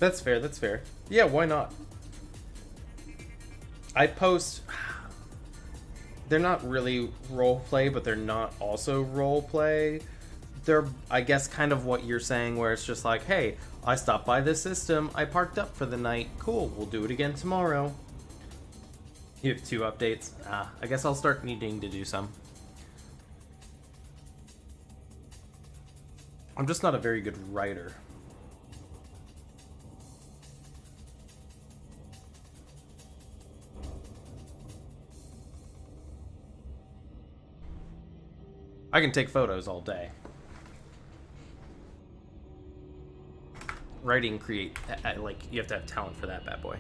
That's fair, that's fair. Yeah, why not? I post... They're not really roleplay, but they're not also roleplay. They're, I guess, kind of what you're saying, where it's just like, hey, I stopped by this system, I parked up for the night, cool, we'll do it again tomorrow. You have 2 updates. I guess I'll start needing to do some. I'm just not a very good writer. I can take photos all day. Writing, like, you have to have talent for that bad boy.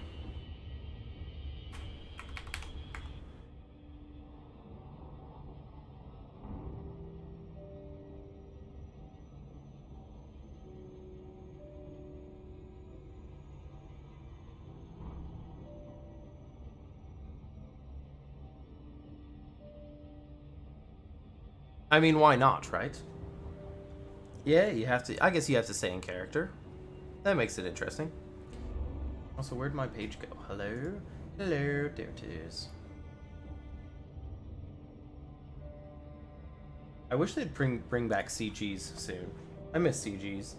I mean, why not, right? Yeah, you have to. I guess you have to stay in character. That makes it interesting. Also, where'd my page go? Hello? Hello, there it is. I wish they'd bring back CGs soon. I miss CGs.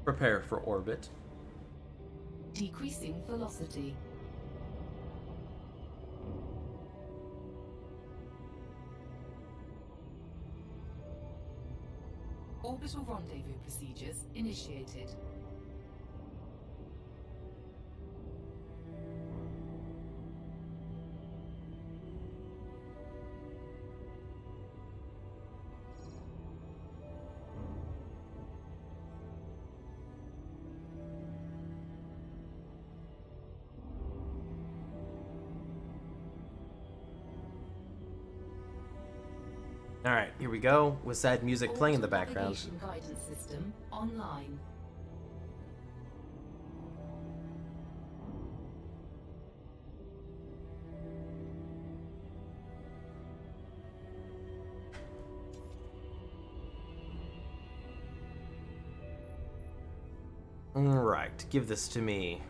Prepare for orbit. Decreasing velocity. Orbital rendezvous procedures initiated. Alright, here we go, with sad music playing in the background. Navigation guidance system online. Right, give this to me.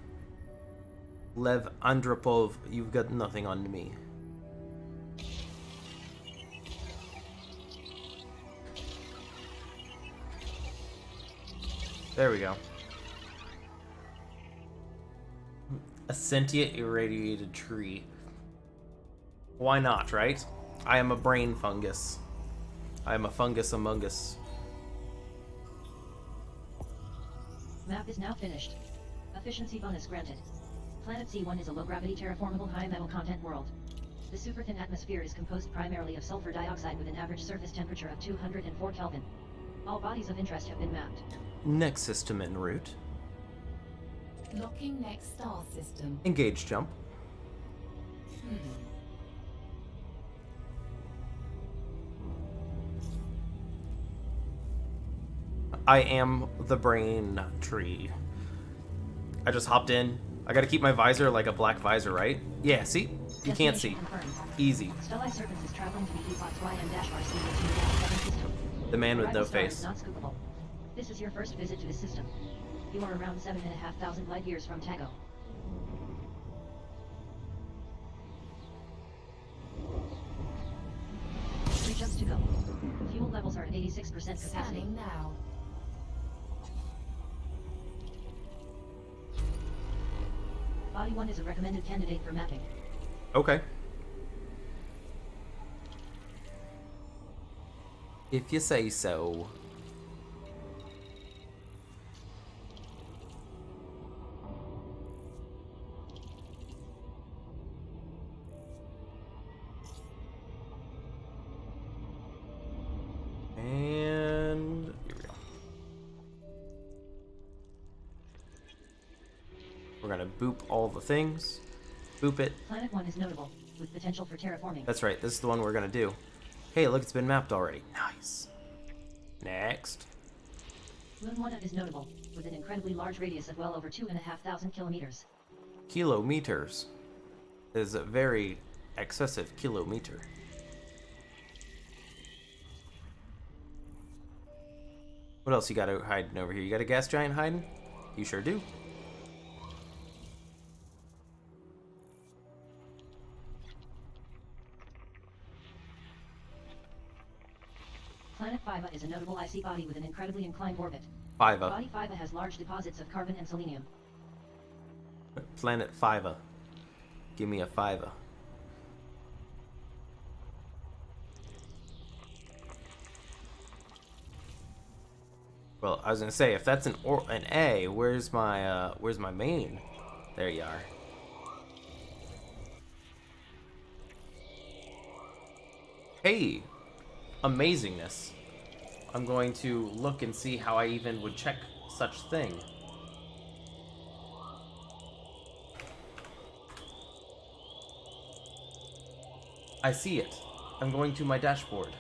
Lev Andropov, you've got nothing on me. There we go. A sentient irradiated tree. Why not, right? I am a brain fungus. I am a fungus among us. Map is now finished. Efficiency bonus granted. Planet C1 is a low-gravity terraformable high-metal content world. The super-thin atmosphere is composed primarily of sulfur dioxide with an average surface temperature of 204 Kelvin. All bodies of interest have been mapped. Next system en route. Locking next star system. Engage jump. I am the brain tree. I just hopped in. I gotta keep my visor like a black visor, right? Yeah, see? You can't see. Easy. Stellae Serpents is traveling to the Epoch's YM-RC-2-7 system. The man with no Arrival star is face. not scoopable. This is your first visit to the system. You are around 7,500 light years from Tago. Three jumps to go. Fuel levels are at 86% capacity. Scanning now. Body 1 is a recommended candidate for mapping. Okay. If you say so. And here we go. We're gonna boop all the things. Boop it. Planet 1 is notable, with potential for terraforming. That's right, this is the one we're gonna do. Hey, look, it's been mapped already. Nice. Next. Moon 1 is notable, with an incredibly large radius of well over 2,500 kilometers. Kilometers is a very excessive kilometer. What else you got hiding over here? You got a gas giant hiding? You sure do. Planet Fiva is a notable icy body with an incredibly inclined orbit. Fiva. Body Fiva has large deposits of carbon and selenium. Planet Fiva. Give me a Fiva. Well, I was gonna say, if that's an A, where's my main? There you are. Hey, amazingness. I'm going to look and see how I even would check such thing. I see it. I'm going to my dashboard.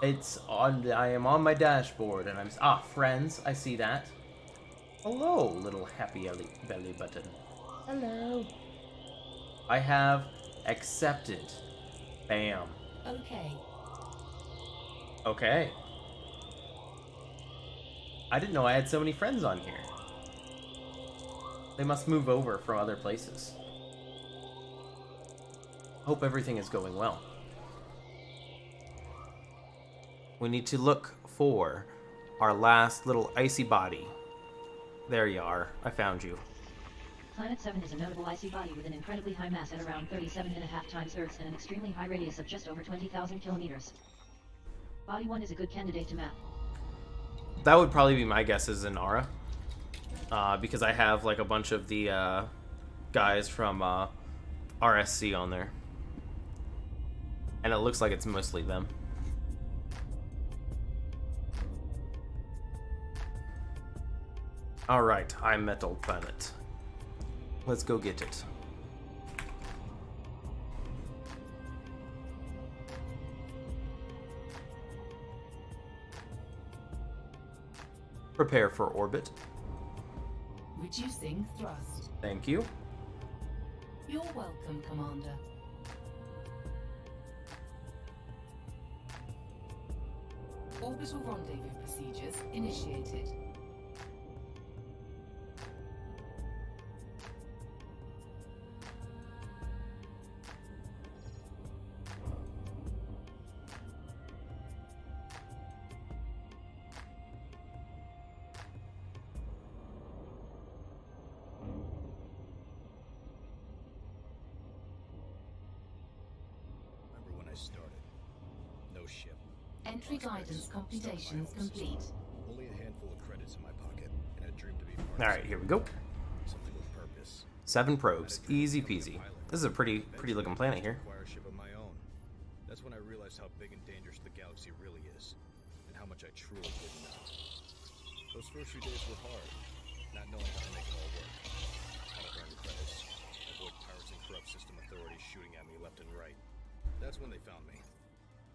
It's on. I am on my dashboard, and I'm friends. I see that. Hello, little happy belly button. Hello. I have accepted. Bam. Okay. Okay. I didn't know I had so many friends on here. They must move over from other places. Hope everything is going well. We need to look for our last little icy body. There you are. I found you. Planet 7 is a notable icy body with an incredibly high mass at around 37.5 times Earth's and an extremely high radius of just over 20,000 kilometers. Body 1 is a good candidate to map. That would probably be my guess as Inara. Because I have like a bunch of the guys from RSC on there. And it looks like it's mostly them. Alright, High Metal Planet. Let's go get it. Prepare for orbit. Reducing thrust. Thank you. You're welcome, Commander. Orbital rendezvous procedures initiated. Remember when I started? No ship. Entry guidance computations complete. Only a handful of credits in my pocket, and a dream to be part Alright, here we go. something with purpose. 7 probes. Easy peasy. This is a pretty looking planet here. Acquire a ship of my own. That's when I realized how big and dangerous the galaxy really is, and how much I truly didn't know. Those first few days were hard, not knowing how to make it all work. How to earn credits, avoid pirates and corrupt system authorities shooting at me left and right. That's when they found me.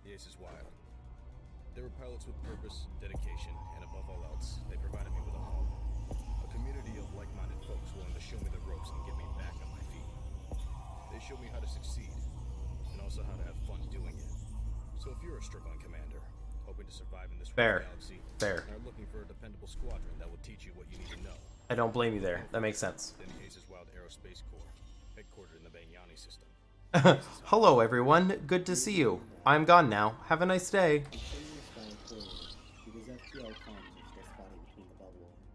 The Ace is wild. They were pilots with purpose, dedication, and above all else, they provided me with a home. A community of like-minded folks willing to show me the ropes and get me back on my feet. They showed me how to succeed, and also how to have fun doing it. So if you're a struggling commander, hoping to survive in this Fair. galaxy, Fair. and are looking for a dependable squadron that will teach you what you need to know, I don't blame you there. That makes sense. then the Aces Wild Aerospace Corps, headquartered in the Banyani system. Hello, everyone. Good to see you. I'm gone now. Have a nice day.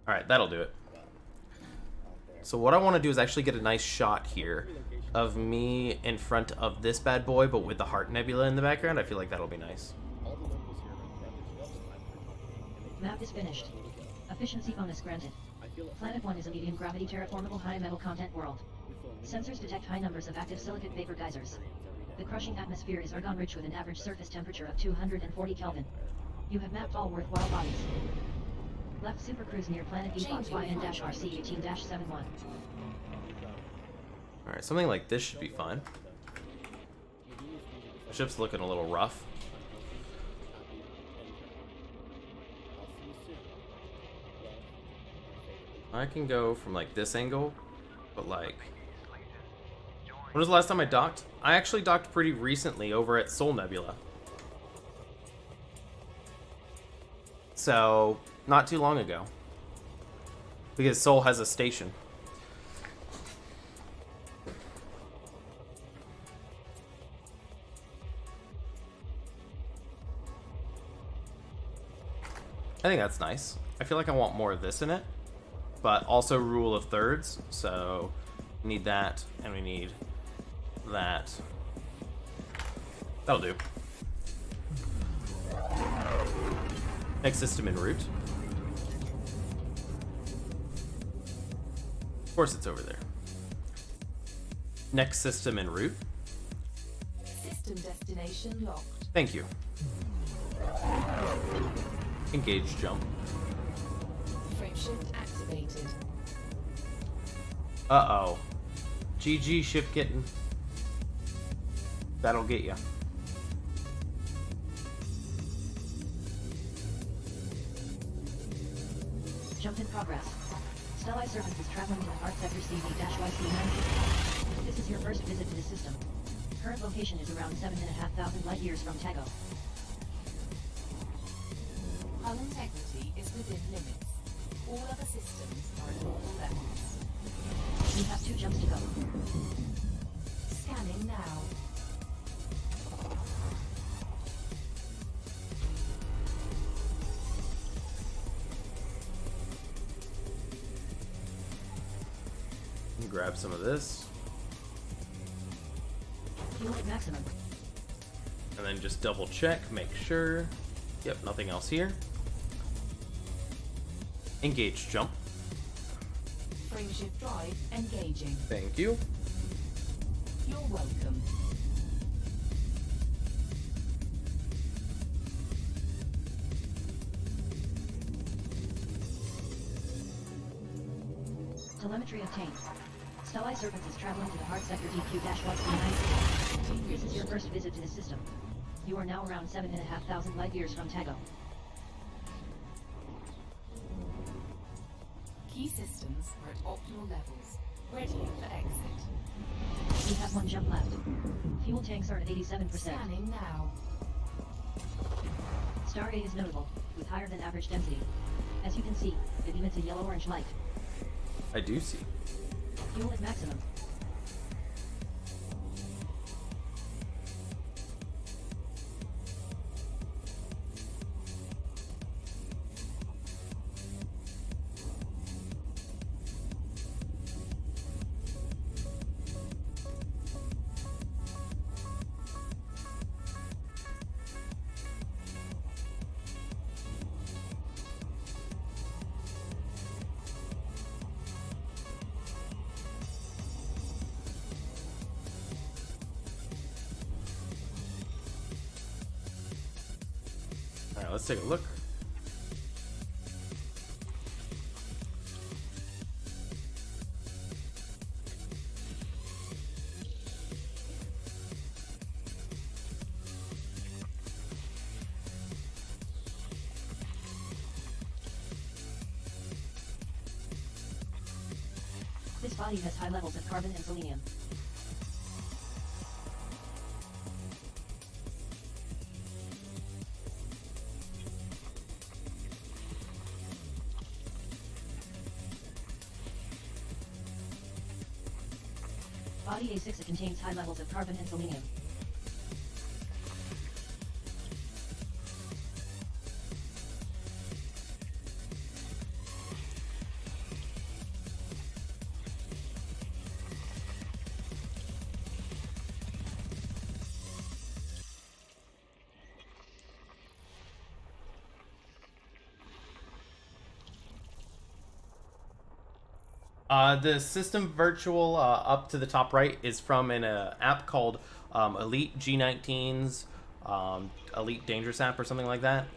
Alright, that'll do it. So what I want to do is actually get a nice shot here of me in front of this bad boy, but with the Heart Nebula in the background. I feel like that'll be nice. Map is finished. Efficiency bonus granted. Planet 1 is a medium gravity terraformable high metal content world. Sensors detect high numbers of active silicate vapor geysers. The crushing atmosphere is argon rich with an average surface temperature of 240 Kelvin. You have mapped all worthwhile bodies. Left supercruise near planet E-Box YN-RC 18-71. Alright, something like this should be fine. The ship's looking a little rough. I can go from like this angle, but like... When was the last time I docked? I actually docked pretty recently over at Sol Nebula. So, not too long ago. Because Sol has a station. I think that's nice. I feel like I want more of this in it. But also rule of thirds. So, we need that, and we need that. That'll do. Next system en route. Of course it's over there. Next system en route. System destination locked. Thank you. Engage jump. Frameshift activated. Uh-oh. GG ship kitten. That'll get ya. Jump in progress. Stellae Servants is traveling to the Heart Sector CV-YC-965. This is your first visit to the system. Current location is around 7,500 light years from Tago. Hull integrity is within limits. All other systems are at normal levels. You have 2 jumps to go. Scanning now. Grab some of this. Fuel at maximum. And then just double check, make sure. Yep, nothing else here. Engage jump. Frameshift drive engaging. Thank you. You're welcome. Telemetry obtained. Stellae Servants is traveling to the Heart Sector DQ-YC-965. This is your first visit to the system. You are now around 7,500 light years from Tago. Key systems are at optimal levels. Ready for exit. You have 1 jump left. Fuel tanks are at 87%. Scanning now. Stargate is notable, with higher than average density. As you can see, it emits a yellow-orange light. I do see. Fuel at maximum. Alright, let's take a look. This body has high levels of carbon and selenium. Body A6 it contains high levels of carbon and selenium. The system virtual up to the top right is from an app called Elite G19's Elite Dangerous app or something like that.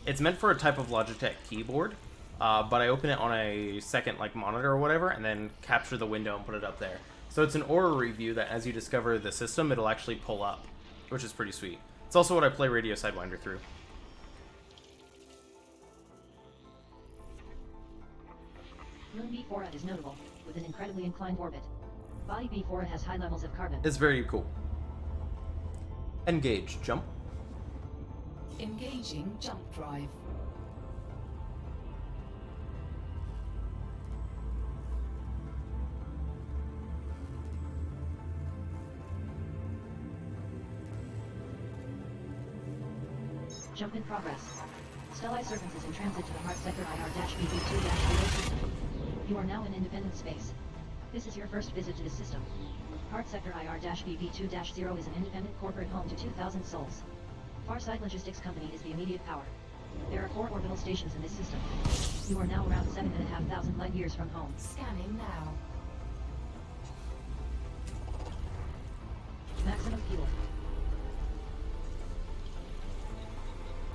It's meant for a type of Logitech keyboard, but I open it on a second monitor or whatever, and then capture the window and put it up there. So it's an Aura review that as you discover the system, it'll actually pull up, which is pretty sweet. It's also what I play Radio Sidewinder through. Moon B4 is notable, with an incredibly inclined orbit. Body B4 has high levels of carbon. It's very cool. Engage jump. Engaging jump drive. Jump in progress. Stellae Servants is in transit to the Heart Sector IR-BB2-0 system. You are now in independent space. This is your first visit to the system. Heart Sector IR-BB2-0 is an independent corporate home to 2,000 souls. Farside Logistics Company is the immediate power. There are 4 orbital stations in this system. You are now around 7,500 light years from home. Scanning now. Maximum fuel.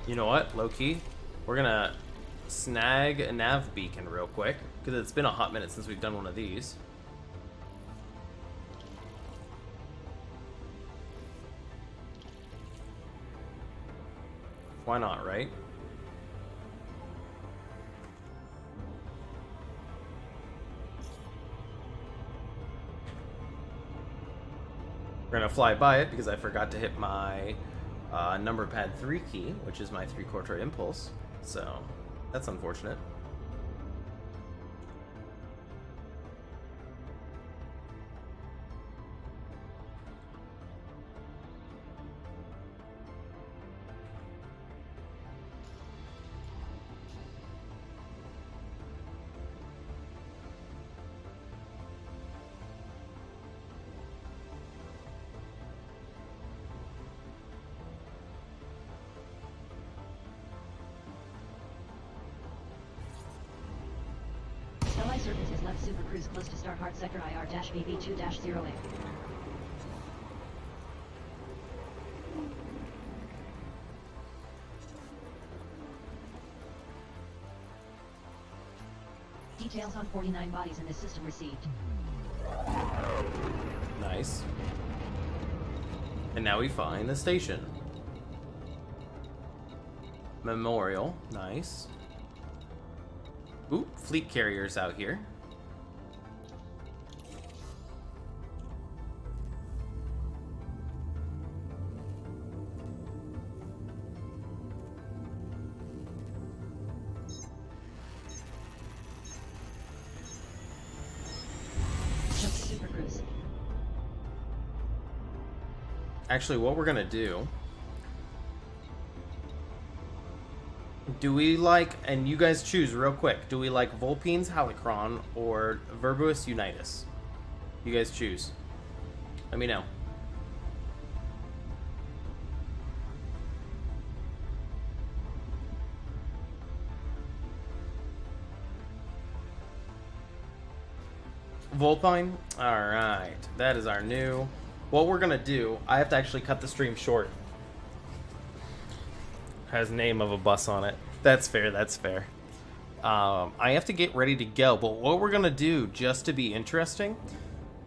You know what, low-key? We're gonna snag a nav beacon real quick, because it's been a hot minute since we've done one of these. Why not, right? We're gonna fly by it because I forgot to hit my number pad 3 key, which is my 3-quarter impulse. So that's unfortunate. Stellai Serpent has left Super Cruise close to Starheart Sector IR-BB2-08. Details on 49 bodies in this system received. Nice. And now we find the station. Memorial. Nice. Ooh, fleet carriers out here. Super Cruise. Actually, what we're gonna do... Do we like, and you guys choose real quick, do we like Vulpine's Halicron or Verbuus Unitas? You guys choose. Let me know. Vulpine? Alright, that is our new... What we're gonna do, I have to actually cut the stream short. Has name of a bus on it. That's fair, that's fair. I have to get ready to go, but what we're gonna do, just to be interesting,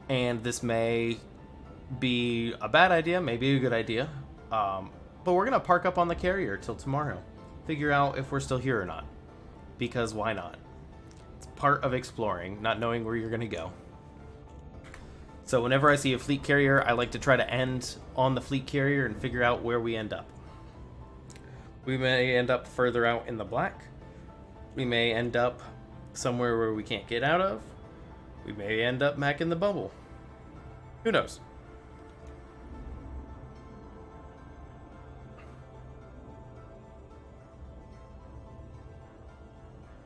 and this may be a bad idea, maybe a good idea, but we're gonna park up on the carrier till tomorrow. Figure out if we're still here or not. Because why not? It's part of exploring, not knowing where you're gonna go. So whenever I see a fleet carrier, I like to try to end on the fleet carrier and figure out where we end up. We may end up further out in the black. We may end up somewhere where we can't get out of. We may end up back in the bubble. Who knows?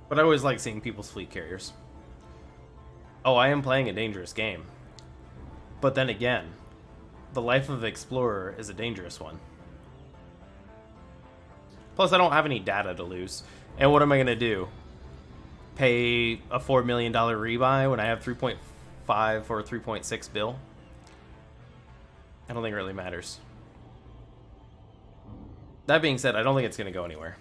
But I always like seeing people's fleet carriers. Oh, I am playing a dangerous game. But then again, the life of the explorer is a dangerous one. Plus, I don't have any data to lose. And what am I going to do? Pay a $4 million rebuy when I have 3.5 or 3.6 bill? I don't think it really matters. That being said, I don't think it's going to go anywhere.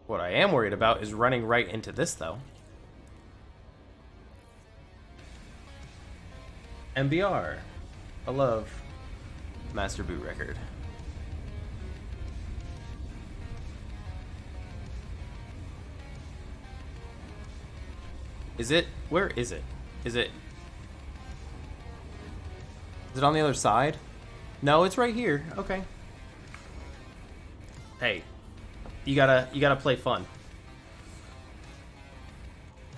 What I am worried about is running right into this, though. MBR. I love Master Boot Record. Is it? Where is it? Is it on the other side? No, it's right here. Okay. Hey, you gotta play fun.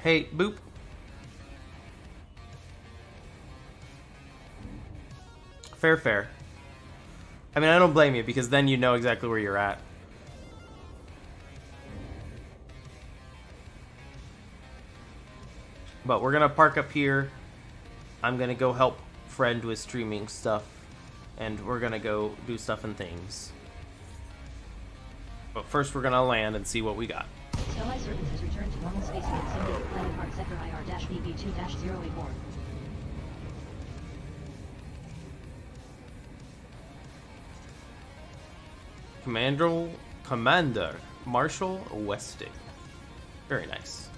Hey, Boop. Fair. I mean, I don't blame you, because then you know exactly where you're at. But we're gonna park up here. I'm gonna go help friend with streaming stuff. And we're gonna go do stuff and things. But first we're gonna land and see what we got. Stellai Serpent has returned to normal space with simulated planet Heart Sector IR-BB2-084. Commander Marshall Westing. Very nice.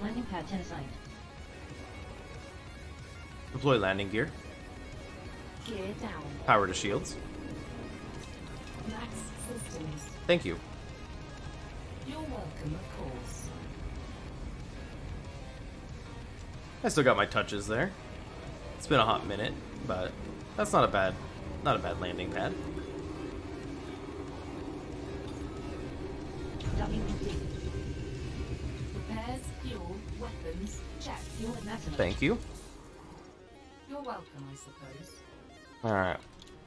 Landing pad 10 assigned. Deploy landing gear. Gear down. Power to shields. Max systems. Thank you. You're welcome, of course. I still got my touches there. It's been a hot minute, but that's not a bad landing pad. Docking complete. Repairs, fuel, weapons, check. Fuel at maximum. Thank you. You're welcome, I suppose. Alright.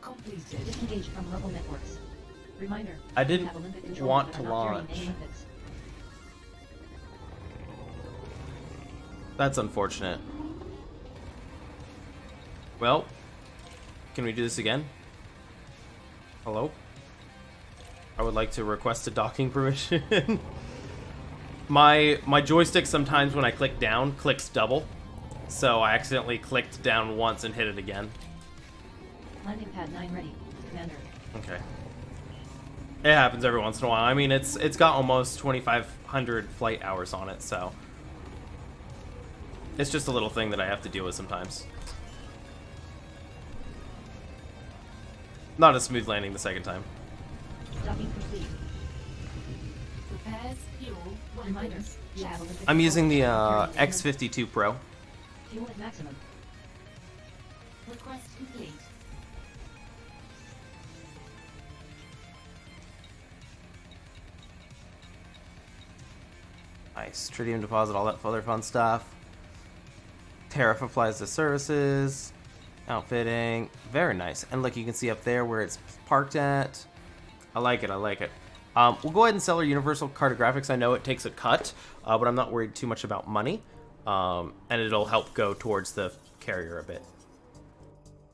Completed. Disengage from local networks. Reminder. I you didn't have Olympic controls want that to are not carrying launch. any Olympics. That's unfortunate. Well, can we do this again? Hello? I would like to request a docking permission. My joystick sometimes when I click down clicks double. So I accidentally clicked down once and hit it again. Landing pad 9 ready, Commander. Okay. It happens every once in a while. I mean, it's got almost 2,500 flight hours on it, so it's just a little thing that I have to deal with sometimes. Not a smooth landing the second time. Docking complete. Repairs, fuel, Reminder. weapons, You check. have Olympic I'm controls using the that are not carrying any X52 Pro. Fuel at maximum. Request complete. Nice. Tritium deposit, all that other fun stuff. Tariff applies to services. Outfitting. Very nice. And look, you can see up there where it's parked at. I like it, I like it. We'll go ahead and sell our Universal Cartographics. I know it takes a cut, but I'm not worried too much about money. And it'll help go towards the carrier a bit.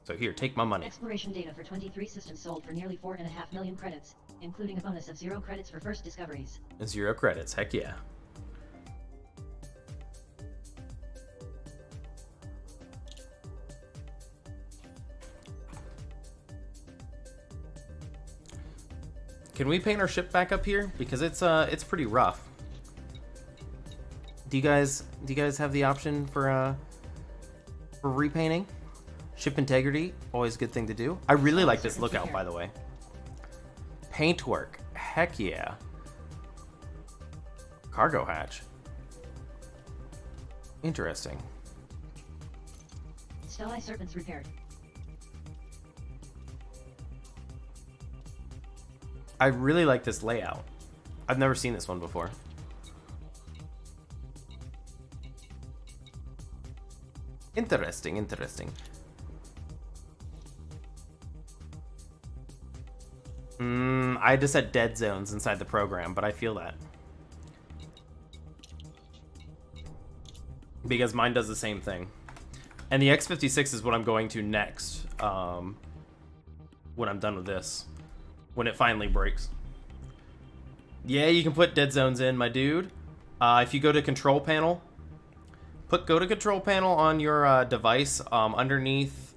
So here, take my money. Exploration data for 23 systems sold for nearly 4.5 million credits, including a bonus of 0 credits for first discoveries. 0 credits, heck yeah. Can we paint our ship back up here? Because it's pretty rough. Do you guys have the option for repainting? Ship integrity, always a good thing to do. I really like this lookout, by the way. Paintwork, heck yeah. Cargo hatch. Interesting. Stellae Serpents repaired. I really like this layout. I've never seen this one before. Interesting, interesting. I just had dead zones inside the program, but I feel that. Because mine does the same thing. And the X56 is what I'm going to next, when I'm done with this. When it finally breaks. Yeah, you can put dead zones in, my dude. If you go to control panel, go to control panel on your device, underneath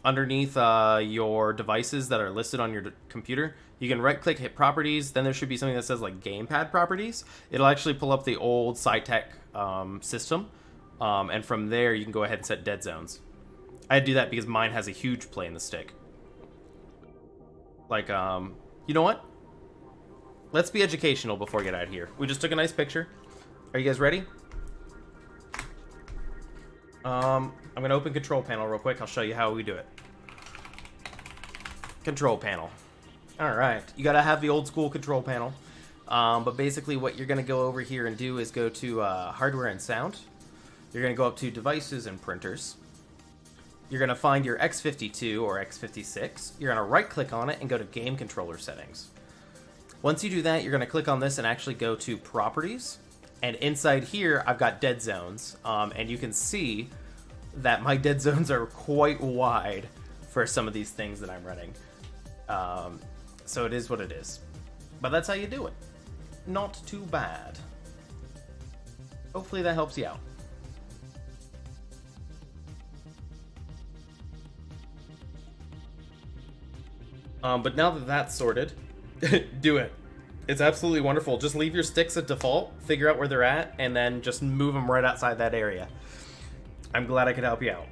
underneath your devices that are listed on your computer. You can right click, hit properties, then there should be something that says like gamepad properties. It'll actually pull up the old SciTech system, and from there you can go ahead and set dead zones. I do that because mine has a huge play in the stick. Like, you know what? Let's be educational before we get out of here. We just took a nice picture. Are you guys ready? I'm going to open control panel real quick. I'll show you how we do it. Control panel. Alright, you got to have the old school control panel. But basically what you're going to go over here and do is go to hardware and sound. You're going to go up to devices and printers. You're going to find your X52 or X56. You're going to right click on it and go to game controller settings. Once you do that, you're going to click on this and actually go to properties. And inside here, I've got dead zones. And you can see that my dead zones are quite wide for some of these things that I'm running. So it is what it is. But that's how you do it. Not too bad. Hopefully that helps you out. But now that that's sorted, do it. It's absolutely wonderful. Just leave your sticks at default, figure out where they're at, and then just move them right outside that area. I'm glad I could help you out.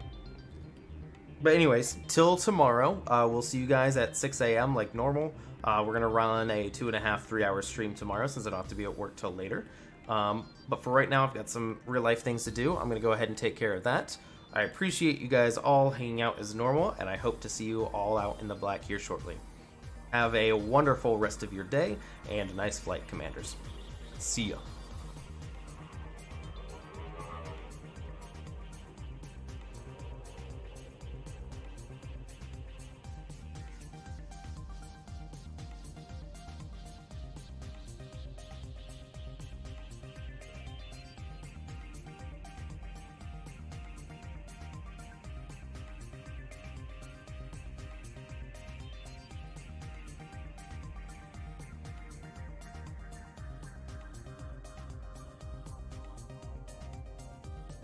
But anyways, till tomorrow, we'll see you guys at 6 a.m. like normal. We're going to run a 2.5, 3 hour stream tomorrow since I don't have to be at work till later. But for right now, I've got some real life things to do. I'm going to go ahead and take care of that. I appreciate you guys all hanging out as normal, and I hope to see you all out in the black here shortly. Have a wonderful rest of your day, and a nice flight, Commanders. See ya.